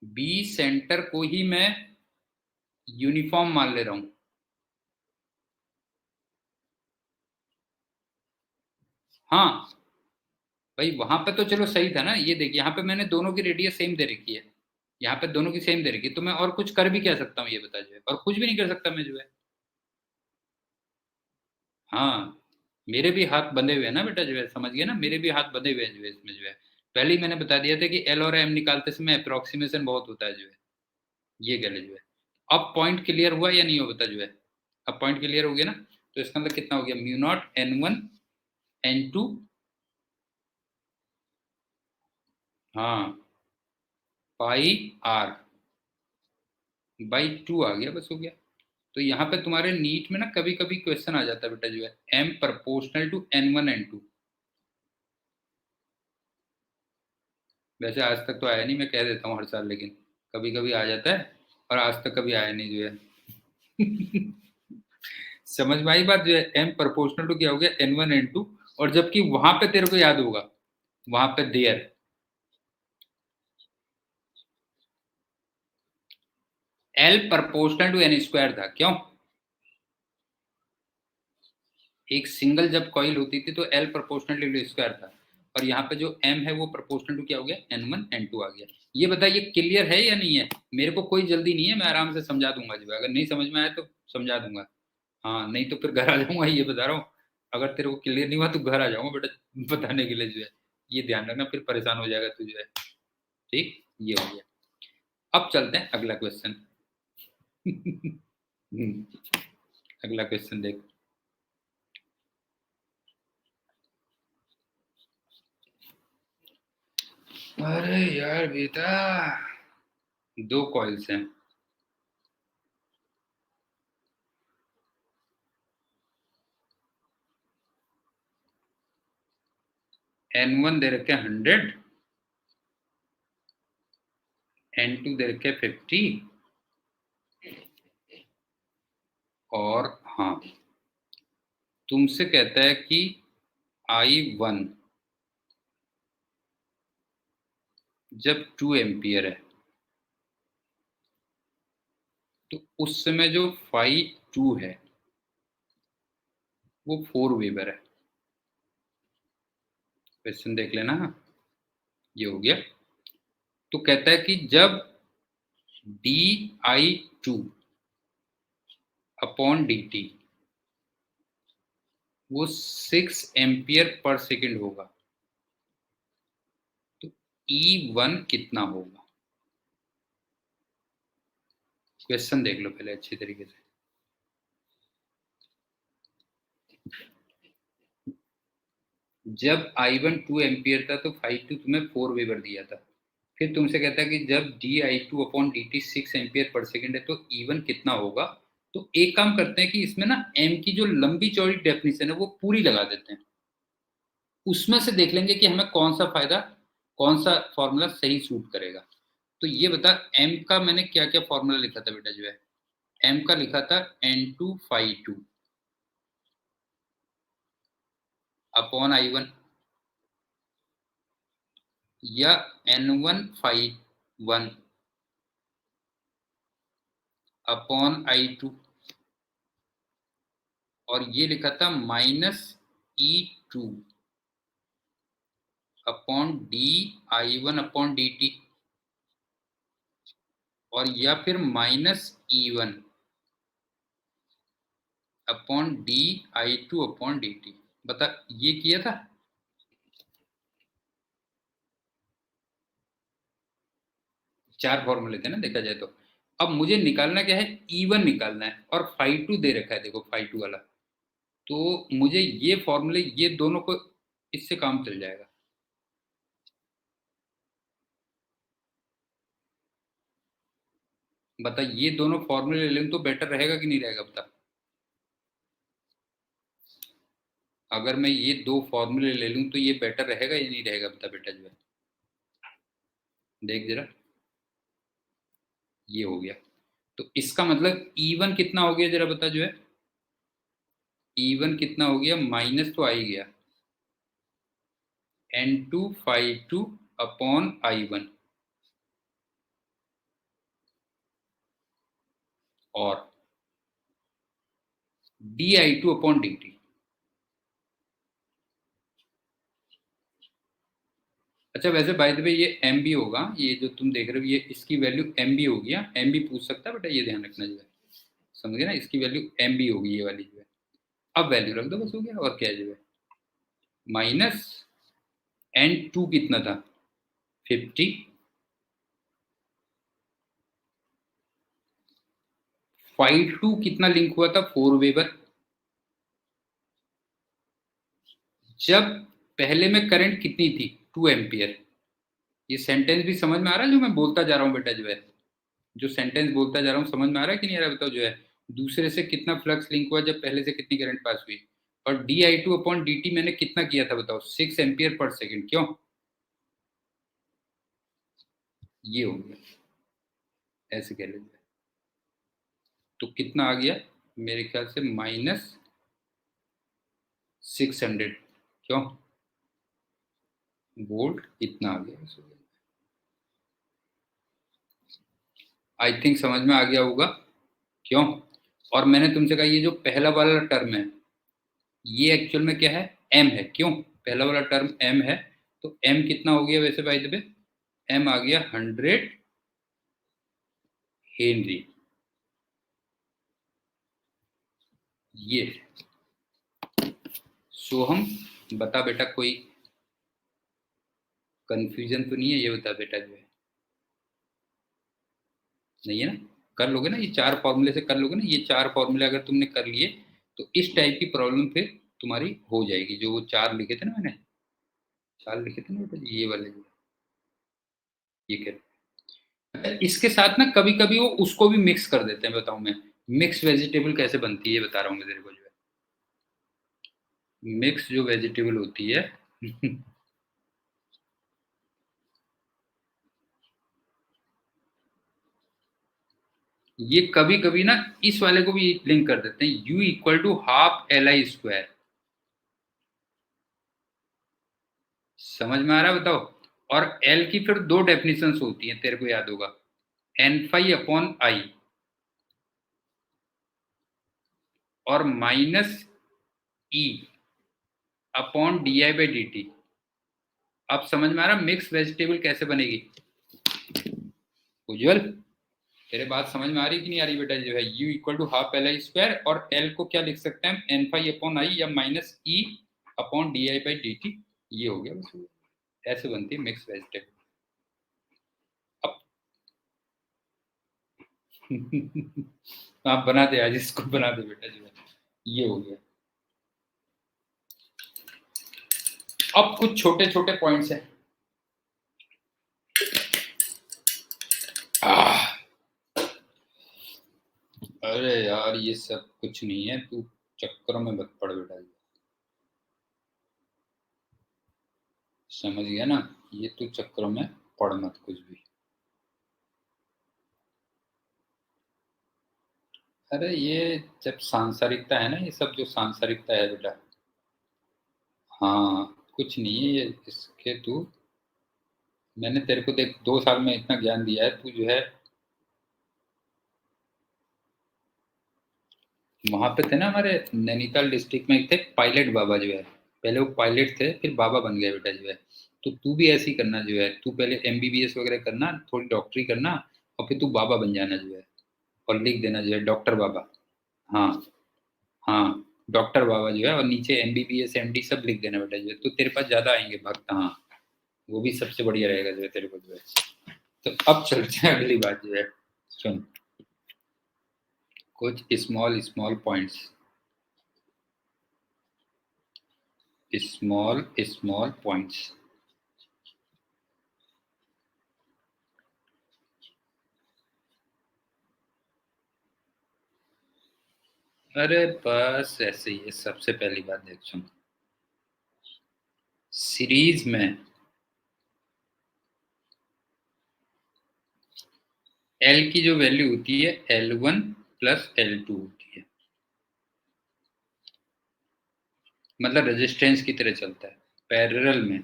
बी सेंटर को ही मैं यूनिफॉर्म मान ले रहा हूं। हाँ भाई, वहां पे तो चलो सही था ना। ये देख, यहाँ पे मैंने दोनों की रेडियस सेम दे रखी है, यहाँ पे दोनों की सेम दे रखी है, तो मैं और कुछ कर भी क्या सकता हूँ ये बता, जो है और कुछ भी नहीं कर सकता मैं, जो है। हाँ, मेरे भी हाथ बंधे हुए हैं ना बेटा, जो है समझ गया ना, मेरे भी हाथ बंधे हुए हैं, जो है इसमें, जो है पहले ही मैंने बता दिया था कि एल और एम निकालते समय अप्रोक्सीमेशन बहुत होता है, जो है ये गले, जो है। अब पॉइंट क्लियर हुआ या नहीं हुआ बता, जो है अब पॉइंट क्लियर हो गया ना। तो इसका मतलब कितना हो गया, म्यू नॉट n1 n2, हाँ, पाई आर बाई 2 आ गया, बस हो गया। तो यहाँ पे तुम्हारे नीट में ना कभी कभी क्वेश्चन आ जाता है बेटा, जो है m proportional to n1 n2। वैसे आज तक तो आया नहीं, मैं कह देता हूँ हर साल, लेकिन कभी कभी आ जाता है, और आज तक कभी आया नहीं, जो है। समझ में आई बात, जो है m प्रोपोर्शनल टू क्या हो गया, n1 n2। और जबकि वहां पे तेरे को याद होगा, वहां पे there l proportional to n square था। क्यों? एक सिंगल जब कॉइल होती थी तो L प्रोपोर्शनल टू स्क्वायर था, और यहाँ पे जो M है वो प्रोपोर्शनल टू क्या हो गया, n1 n2 आ गया। ये बताइए क्लियर है या नहीं है? मेरे को कोई जल्दी नहीं है, मैं आराम से समझा दूंगा, जो है अगर नहीं समझ में आया तो समझा दूंगा। हाँ, नहीं तो फिर घर आ जाऊंगा, ये बता रहा हूँ। अगर तेरे को क्लियर नहीं हुआ तो घर आ जाऊंगा बेटा बताने के लिए, जो है ये ध्यान रखना, फिर परेशान हो जाएगा तू, जो है। ठीक, ये हो गया। अब चलते हैं अगला क्वेश्चन। अगला क्वेश्चन देख। अरे यार बेटा, दो कॉइल्स हैं, N1 दे रखे 100, N2 दे रखे 50, और हाँ तुमसे कहता है कि I1 जब 2 एम्पियर है तो उस समय जो फाई 2 है वो 4 वेबर है। क्वेश्चन देख लेना, ये हो गया। तो कहता है कि जब di2 अपॉन dt वो 6 एम्पियर पर सेकेंड होगा तो E1 कितना होगा। क्वेश्चन देख लो पहले अच्छी तरीके से। जब I1 2 एम्पियर था तो फाई 2 तुम्हें 4 वेबर दिया था। फिर तुमसे कहता है कि जब di2 upon dt 6 ampere per second है तो E1 कितना होगा। तो एक काम करते हैं कि इसमें ना m की जो लंबी चौड़ी डेफिनेशन है वो पूरी लगा देते हैं, उसमें से देख लेंगे कि हमें कौन सा फायदा, कौन सा फॉर्मूला सही सूट करेगा। तो ये बता, m का मैंने क्या क्या फॉर्मूला लिखा था बेटा, जो है m का लिखा था N2 फाई 2 अपॉन I1, या N1 फाई 1 अपॉन I2, और ये लिखा था -E2 upon di1 upon dt, और या फिर -E1 upon di2 upon dt। बता, ये किया था। चार फॉर्मूले थे ना देखा जाए तो। अब मुझे निकालना क्या है, E1 निकालना है, और फाई 2 दे रखा है, देखो फाई 2 वाला। तो मुझे ये फॉर्मूले, ये दोनों को, इससे काम चल जाएगा। बता, ये दोनों फॉर्मूले ले लूं तो बेटर रहेगा कि नहीं रहेगा, बता। अगर मैं ये दो फॉर्मूले ले लूं तो ये बेटर रहेगा या नहीं रहेगा, बता बेटा जो है। देख जरा, ये हो गया। तो इसका मतलब E1 कितना हो गया, जरा बता जो है। E1 कितना हो गया, माइनस तो आ ही गया, N2 फाई 2 अपॉन I1, और di2 अपॉन dt। अच्छा, वैसे बाय द वे ये एम बी होगा, ये जो तुम देख रहे हो ये इसकी वैल्यू एम बी होगी। एम बी पूछ सकता है बेटा, ये ध्यान रखना जो है, समझ गए ना, इसकी वैल्यू एम बी होगी ये वाली जो है। अब वैल्यू रख दो, बस हो गया, और क्या है जो है। माइनस N2 कितना था, 50, फाई 2 कितना लिंक हुआ था, 4 वेबर। जब पहले में करंट कितनी थी, 2 एम्पियर। ये सेंटेंस भी समझ में आ रहा है जो मैं बोलता जा रहा हूँ बेटा जो है, जो सेंटेंस बोलता जा रहा हूँ समझ में आ रहा है कि नहीं आ रहा है, बताओ जो है। दूसरे से कितना फ्लक्स लिंक हुआ जब पहले से कितनी करंट पास हुई, और di2 अपॉन dt मैंने कितना किया था बताओ, 6 एम्पियर पर सेकेंड, क्यों। ये हो गया, ऐसे कह लीजिए। तो कितना आ गया, मेरे ख्याल से -600, क्यों, वोल्ट इतना आ गया। आई थिंक समझ में आ गया होगा, क्यों। और मैंने तुमसे कहा ये जो पहला वाला टर्म है ये एक्चुअल में क्या है, m है, क्यों। पहला वाला टर्म m है, तो m कितना हो गया वैसे बाय द वे, m आ गया 100 हेनरी। ये सो हम, बता बेटा, कोई कंफ्यूजन तो नहीं है, ये बता बेटा जो है। नहीं है ना, कर लोगे ना, ये चार फॉर्मूले से कर लोगे ना, ये चार फॉर्मूले अगर तुमने कर लिए तो इस टाइप की प्रॉब्लम फिर तुम्हारी हो जाएगी। जो वो चार लिखे थे ना मैंने, चार लिखे थे ना बेटा, ये वाले जो ये कह इसके साथ ना कभी कभी वो उसको भी मिक्स कर देते हैं। बताऊं मैं मिक्स वेजिटेबल कैसे बनती है, बता रहा हूँ मैं तेरे को जो है मिक्स जो वेजिटेबल होती है ये कभी कभी ना इस वाले को भी लिंक कर देते हैं, u equal to half L I square. समझ में आ रहा है, बताओ। और L की फिर दो डेफिनेशंस होती हैं, तेरे को याद होगा, एन फाई अपॉन आई और minus E upon D I by D T. अब समझ में आ रहा मिक्स वेजिटेबल कैसे बनेगी? उज्जवल, तेरे बात समझ में आ रही कि नहीं आ रही बेटा? जो है u equal to half L I square और L को क्या लिख सकते हैं, एन फाई अपॉन आई या minus E upon D I by D T. ये हो गया बस, ऐसे बनती है मिक्स वेजिटेबल। अब आप बना दे आज, इसको बना दे बेटा जो है, ये हो गया। अब कुछ छोटे छोटे पॉइंट्स हैं। अरे यार ये सब कुछ नहीं है, तू चक्करों में मत पड़ बेटा। समझ गया ना, ये तू चक्करों में पड़ मत कुछ भी। अरे ये जब सांसारिकता है ना, ये सब जो सांसारिकता है बेटा, हाँ कुछ नहीं है ये इसके। तू, मैंने तेरे को देख 2 साल में इतना ज्ञान दिया है, तू जो है वहां पे थे ना हमारे नैनीताल डिस्ट्रिक्ट में एक थे पायलट बाबा जो है, पहले वो पायलट थे फिर बाबा बन गए बेटा जो है। तो तू भी ऐसे ही करना जो है, तू पहले एमबीबीएस वगैरह करना, थोड़ी डॉक्टरी करना, और फिर तू बाबा बन जाना जो है, और लिख देना जो है डॉक्टर बाबा। हाँ हाँ, डॉक्टर बाबा जो है, और नीचे एमबीबीएस एमडी सब लिख देना बेटा जो है, तो तेरे पास ज्यादा आएंगे भक्त। हाँ वो भी सबसे बढ़िया रहेगा जो है तेरे को जो है। तो अब चलते हैं अगली बात जो है, सुन कुछ small small points, small small points. अरे बस ऐसे ही है। सबसे पहली बात देख सुन, सीरीज में एल की जो वैल्यू होती है L1 प्लस L2 होती है, मतलब रेजिस्टेंस की तरह चलता है पैरेलल में।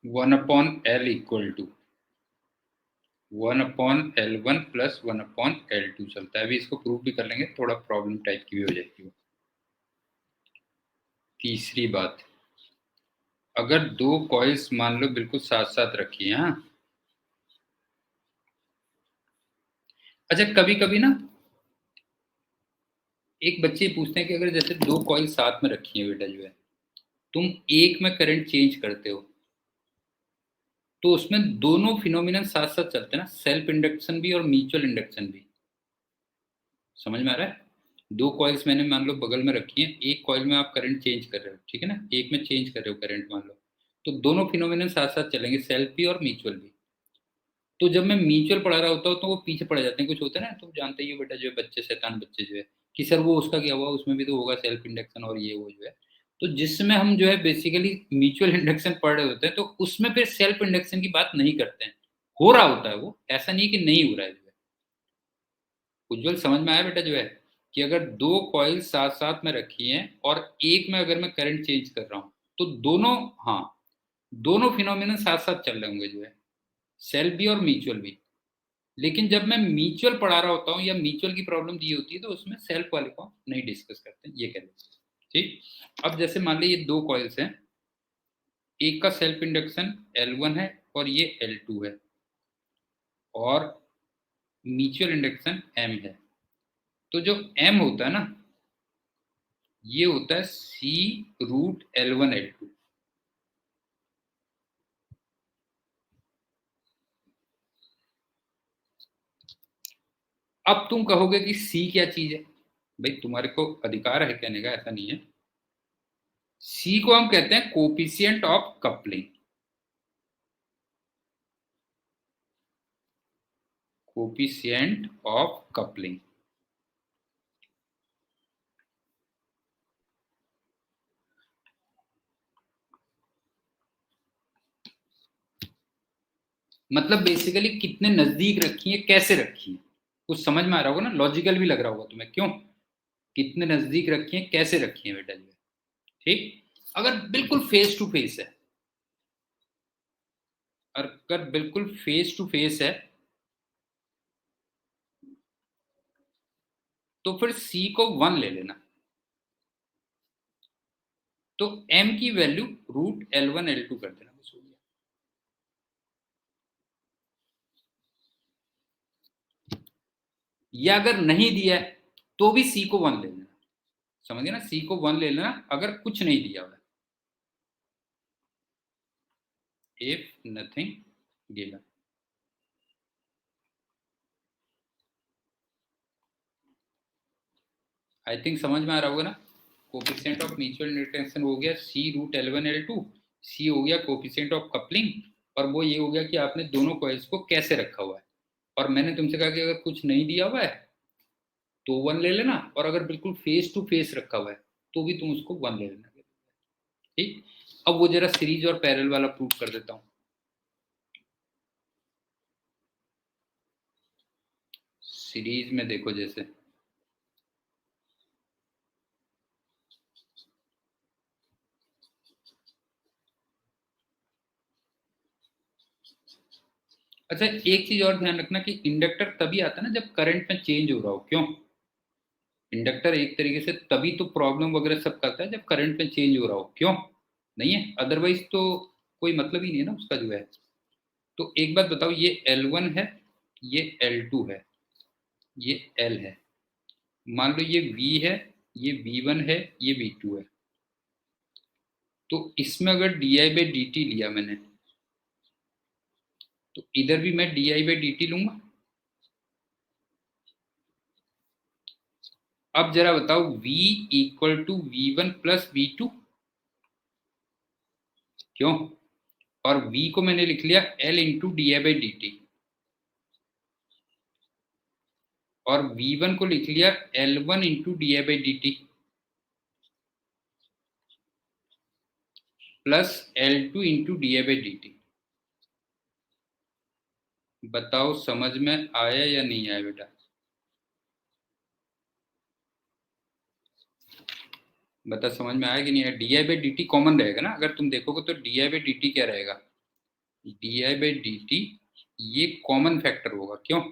1/L equal to 1/L1 plus 1/L2 चलता है। अभी इसको प्रूव भी कर लेंगे, थोड़ा प्रॉब्लम टाइप की भी हो जाएगी वो। तीसरी बात, अगर दो कॉइल्स मान लो बिल्कुल साथ साथ रखी है, हाँ। अच्छा कभी कभी ना एक बच्चे पूछते हैं कि अगर जैसे दो कॉइल साथ में रखी है बेटा जो है, तुम एक में करंट चेंज करते हो, तो उसमें दोनों फिनोमिनन साथ साथ चलते हैं ना, सेल्फ इंडक्शन भी और म्यूचुअल इंडक्शन भी। समझ में आ रहा है? दो कॉइल्स मैंने मान लो बगल में रखी हैं, एक कॉइल में आप करंट चेंज कर रहे हो, ठीक है ना, एक में चेंज कर रहे हो करंट मान लो, तो दोनों फिनोमिनन साथ साथ चलेंगे, सेल्फ भी और म्यूचुअल भी। तो जब मैं म्यूचुअल पढ़ा रहा होता हूँ तो वो पीछे पड़ जाते हैं, कुछ होता है ना, तुम जानते ही हो बेटा जो है, बच्चे शैतान बच्चे जो है, कि सर वो उसका क्या हुआ, उसमें भी तो होगा सेल्फ इंडक्शन और ये वो जो है। तो जिसमें हम जो है बेसिकली म्यूचुअल इंडक्शन पढ़ रहे होते हैं, तो उसमें फिर सेल्फ इंडक्शन की बात नहीं करते हैं। हो रहा होता है वो, ऐसा नहीं कि नहीं हो रहा है जो है। उज्जवल समझ में आया बेटा जो है, कि अगर दो कॉइल साथ साथ में रखी हैं और एक में अगर मैं करंट चेंज कर रहा हूँ, तो दोनों, हाँ दोनों फिनोमिनन साथ साथ चल रहे होंगे जो है, सेल्फ भी और म्यूचुअल भी। लेकिन जब मैं म्यूचुअल पढ़ा रहा होता हूँ या म्यूचुअल की प्रॉब्लम दी होती है, तो उसमें सेल्फ वाले को नहीं डिस्कस करते हैं, ये कह लेते हैं। ठीक, अब जैसे मान लीजिए ये दो कॉइल्स हैं, एक का सेल्फ इंडक्शन L1 है और ये L2 है, और म्यूचुअल इंडक्शन M है। तो जो M होता है ना, ये होता है C√L1 L2। अब तुम कहोगे कि C क्या चीज है? भाई तुम्हारे को अधिकार है कहने का, ऐसा नहीं है। सी को हम कहते हैं coefficient of coupling, coefficient of coupling. मतलब बेसिकली कितने नजदीक रखी है, कैसे रखी है, कुछ समझ में आ रहा होगा ना, लॉजिकल भी लग रहा होगा तुम्हें, क्यों, कितने नजदीक रखी है, कैसे रखी है बेटा जी। ठीक, अगर बिल्कुल फेस टू फेस है, अगर बिल्कुल फेस टू फेस है तो फिर सी को 1 ले लेना। तो m की वैल्यू √L1 L2 कर देना, बस हो गया। या अगर नहीं दिया है तो भी सी को 1 ले लेना, समझ गए ना, सी को 1 ले लेना अगर कुछ नहीं दिया हुआ, if nothing given. I think समझ में आ रहा होगा ना। कोफिशिएंट ऑफ म्यूचुअल इंटरेक्शन हो गया C√L1 L2, सी हो गया कोफिशिएंट ऑफ कपलिंग, और वो ये हो गया कि आपने दोनों कॉइल्स को कैसे रखा हुआ है। और मैंने तुमसे कहा कि अगर कुछ नहीं दिया हुआ है तो 1 ले लेना, और अगर बिल्कुल फेस टू फेस रखा हुआ है तो भी तुम उसको 1 ले लेना। ठीक, अब वो जरा सीरीज और पैरेलल वाला प्रूफ कर देता हूं। सीरीज में देखो जैसे, अच्छा एक चीज और ध्यान रखना कि इंडक्टर तभी आता है ना जब करंट में चेंज हो रहा हो, क्यों, इंडक्टर एक तरीके से तभी तो प्रॉब्लम वगैरह सब करता है जब करंट में चेंज हो रहा हो, क्यों, नहीं है, अदरवाइज तो कोई मतलब ही नहीं है ना उसका जो है। तो एक बात बताओ, ये L1 है, ये L2 है, ये L है, मान लो ये V है, ये V1 है, ये V2 है। तो इसमें अगर di/dt लिया मैंने, तो इधर भी मैं di/dt लूंगा। अब जरा बताओ V = V1 + V2, क्यों, और V को मैंने लिख लिया L × di/dt, और V1 को लिख लिया L1 × di/dt plus L2 × di/dt। बताओ समझ में आया या नहीं आया बेटा। बता समझ में आया कि नहीं आया। di/dt कॉमन रहेगा ना, अगर तुम देखोगे तो di/dt क्या रहेगा, di/dt ये कॉमन फैक्टर होगा, क्यों,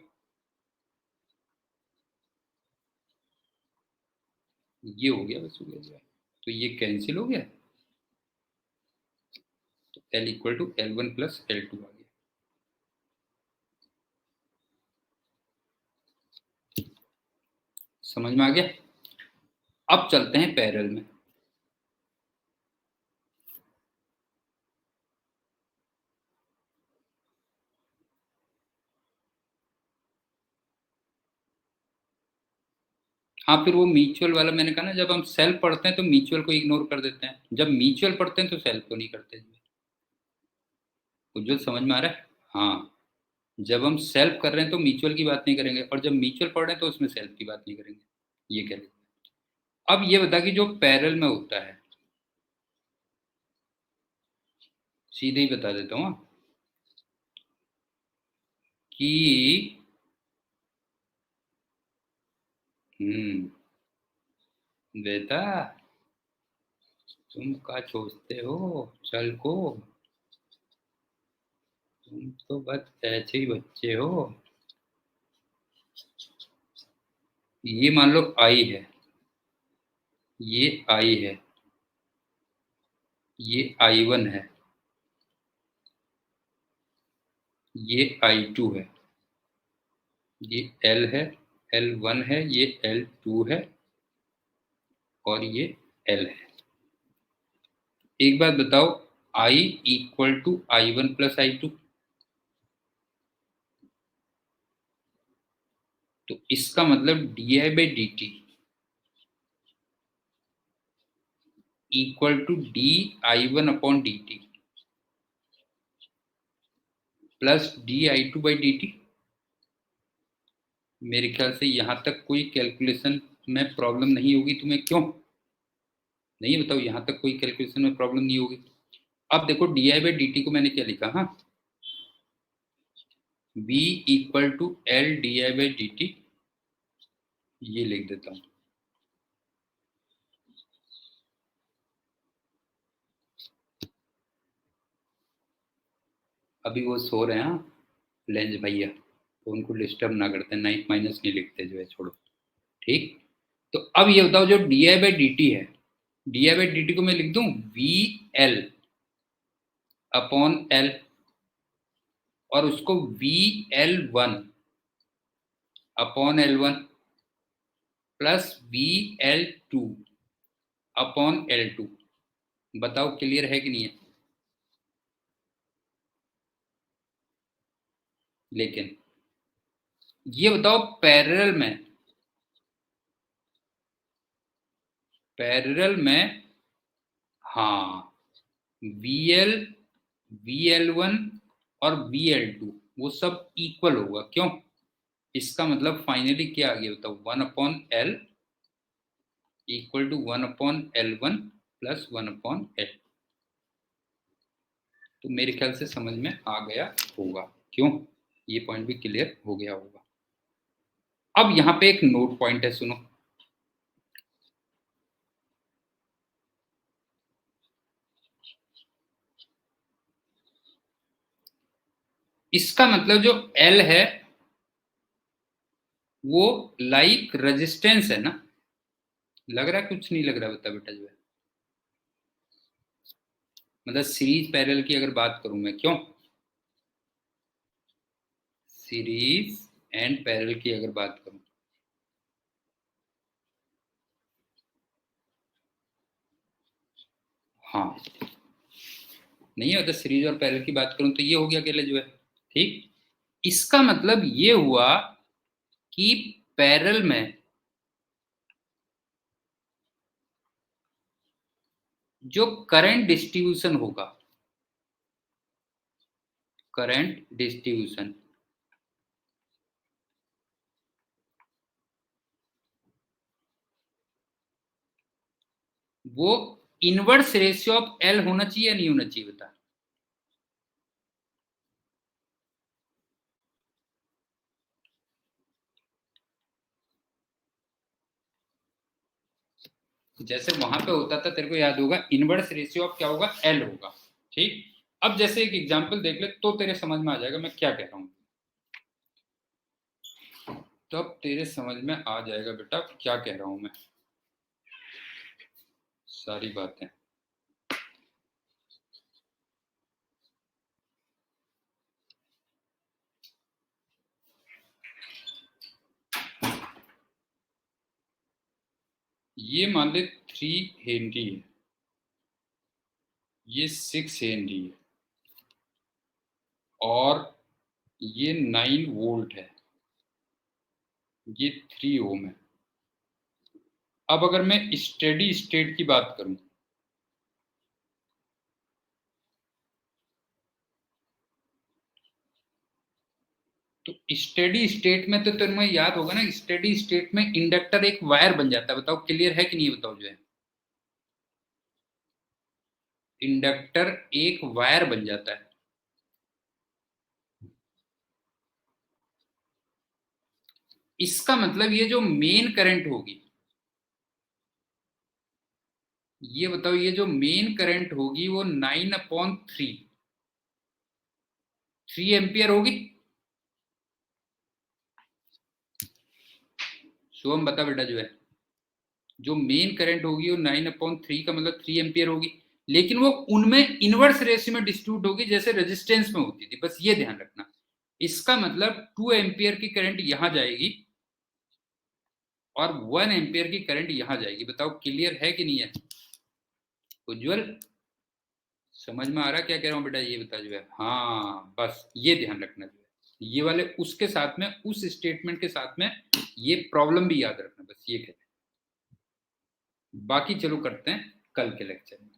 ये हो गया, बस हो गया, तो ये कैंसिल हो गया, तो L = L1 + L2 आ गया। समझ में आ गया। अब चलते हैं पैरेलल में। हाँ, फिर वो म्यूचुअल वाला मैंने कहा ना, जब हम सेल्फ पढ़ते हैं तो म्यूचुअल को इग्नोर कर देते हैं, जब म्यूचुअल पढ़ते हैं तो सेल्फ को नहीं करते। उज्जवल समझ में आ रहा है। हाँ, जब हम सेल्फ कर रहे हैं तो म्यूचुअल की बात नहीं करेंगे, और जब म्यूचुअल पढ़ रहे हैं तो उसमें सेल्फ की बात नहीं करेंगे, ये कह रहे। अब ये बता कि जो पैरेलल में होता है, सीधे ही बता देता हूँ हाँ, कि बेटा तुम क्या सोचते हो, चल को, तुम तो बस ऐसे ही बच्चे हो। ये मान लो आई है, ये आई है, ये I1 है, ये I2 है, ये L है, L1 है, ये L2 है, और ये L है। एक बात बताओ, I = I1 + I2, तो इसका मतलब di/dt equal to di1/dt plus di2/dt। मेरे ख्याल से यहां तक कोई कैलकुलेशन में प्रॉब्लम नहीं होगी तुम्हें, क्यों नहीं बताओ, यहां तक कोई कैलकुलेशन में प्रॉब्लम नहीं होगी। अब देखो di/dt को मैंने क्या लिखा, हाँ v equal to L di/dt, ये लिख देता हूं। अभी वो सो रहे हैं लेंज भैया, तो उनको डिस्टर्ब ना करते, नाइट माइनस नहीं लिखते जो है, छोड़ो ठीक। तो अब ये बताओ जो di/dt है, di/dt को मैं लिख दूं VL/L और उसको VL1/L1 प्लस VL2/L2। बताओ क्लियर है कि नहीं है? लेकिन ये बताओ पैरेलल में हाँ VL, VL1 और VL2 वो सब इक्वल होगा, क्यों? इसका मतलब फाइनली क्या आ गया बताओ, 1/L equal to 1/L1 plus 1/L। तो मेरे ख्याल से समझ में आ गया होगा, क्यों? ये पॉइंट भी क्लियर हो गया होगा। अब यहां पे एक नोट पॉइंट है, सुनो। इसका मतलब जो L है वो लाइक रेजिस्टेंस है ना, लग रहा है? कुछ नहीं लग रहा, बता बेटा जो है, मतलब सीरीज पैरेलल की अगर बात करूं मैं, क्यों सीरीज एंड पैरेलल की अगर बात करूं, हाँ नहीं है, तो सीरीज और पैरेलल की बात करूं तो ये हो गया अकेले जो है, ठीक। इसका मतलब ये हुआ कि पैरेलल में जो करंट डिस्ट्रीब्यूशन होगा, करंट डिस्ट्रीब्यूशन वो इनवर्स रेशियो ऑफ एल होना चाहिए या नहीं होना चाहिए, बता। जैसे वहां पे होता था, तेरे को याद होगा, इनवर्स रेशियो ऑफ क्या होगा, एल होगा, ठीक। अब जैसे एक एग्जांपल देख ले तो तेरे समझ में आ जाएगा मैं क्या कह रहा हूं, तब तेरे समझ में आ जाएगा बेटा क्या कह रहा हूं मैं, सारी बातें। ये मान ले 3 हेनरी है, ये 6 हेनरी है और ये 9 वोल्ट है, ये 3 ओम है। अब अगर मैं स्टेडी स्टेट की बात करूं, तो स्टेडी स्टेट में तो तुम्हें याद होगा ना, स्टेडी स्टेट में इंडक्टर एक वायर बन जाता है, बताओ क्लियर है कि नहीं, बताओ जो है, इंडक्टर एक वायर बन जाता है। इसका मतलब ये जो मेन करंट होगी, ये बताओ, ये जो मेन करंट होगी वो 9/3 एम्पियर होगी। शुभम बता बेटा जो है, जो मेन करंट होगी वो 9/3 का मतलब 3 एम्पियर होगी, लेकिन वो उनमें इनवर्स रेशियो में डिस्ट्रीब्यूट होगी जैसे रेजिस्टेंस में होती थी, बस ये ध्यान रखना। इसका मतलब 2 एम्पियर की करंट यहां जाएगी और 1 एम्पियर की करंट यहां जाएगी। बताओ क्लियर है कि नहीं है? उज्जवल समझ में आ रहा क्या कह रहा हूं बेटा, ये बता जो है, हाँ बस ये ध्यान रखना जो है, ये वाले उसके साथ में, उस स्टेटमेंट के साथ में ये प्रॉब्लम भी याद रखना, बस ये कहते हैं। बाकी चलो करते हैं कल के लेक्चर में।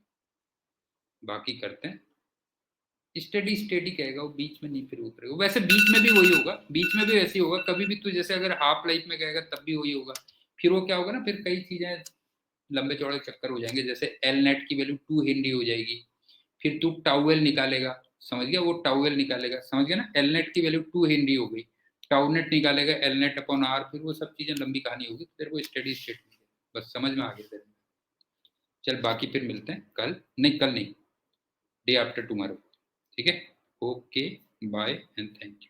बाकी करते हैं स्टडी स्टडी कहेगा वो, बीच में नहीं फिर उतरेगा। वैसे बीच में भी वही होगा, बीच में भी ऐसे ही होगा कभी भी। तू जैसे अगर हाफ लाइफ में कहेगा तब भी वही होगा। फिर वो क्या होगा ना, फिर कई चीजें लंबे चौड़े चक्कर हो जाएंगे। जैसे एल नेट की वैल्यू 2 हेनरी हो जाएगी, फिर तू टाउएल निकालेगा, समझ गया, वो टाउएल निकालेगा, समझ गया ना। एल नेट की वैल्यू 2 हेनरी हो गई, टाउ नेट निकालेगा एल नेट अपॉन आर, फिर वो सब चीजें लंबी कहानी होगी, फिर वो स्टडी स्टेट में। बस समझ में आ गया तेरे। चल बाकी फिर मिलते हैं कल, नहीं कल नहीं, डे आफ्टर टुमारो, ठीक है। Okay bye and thank you.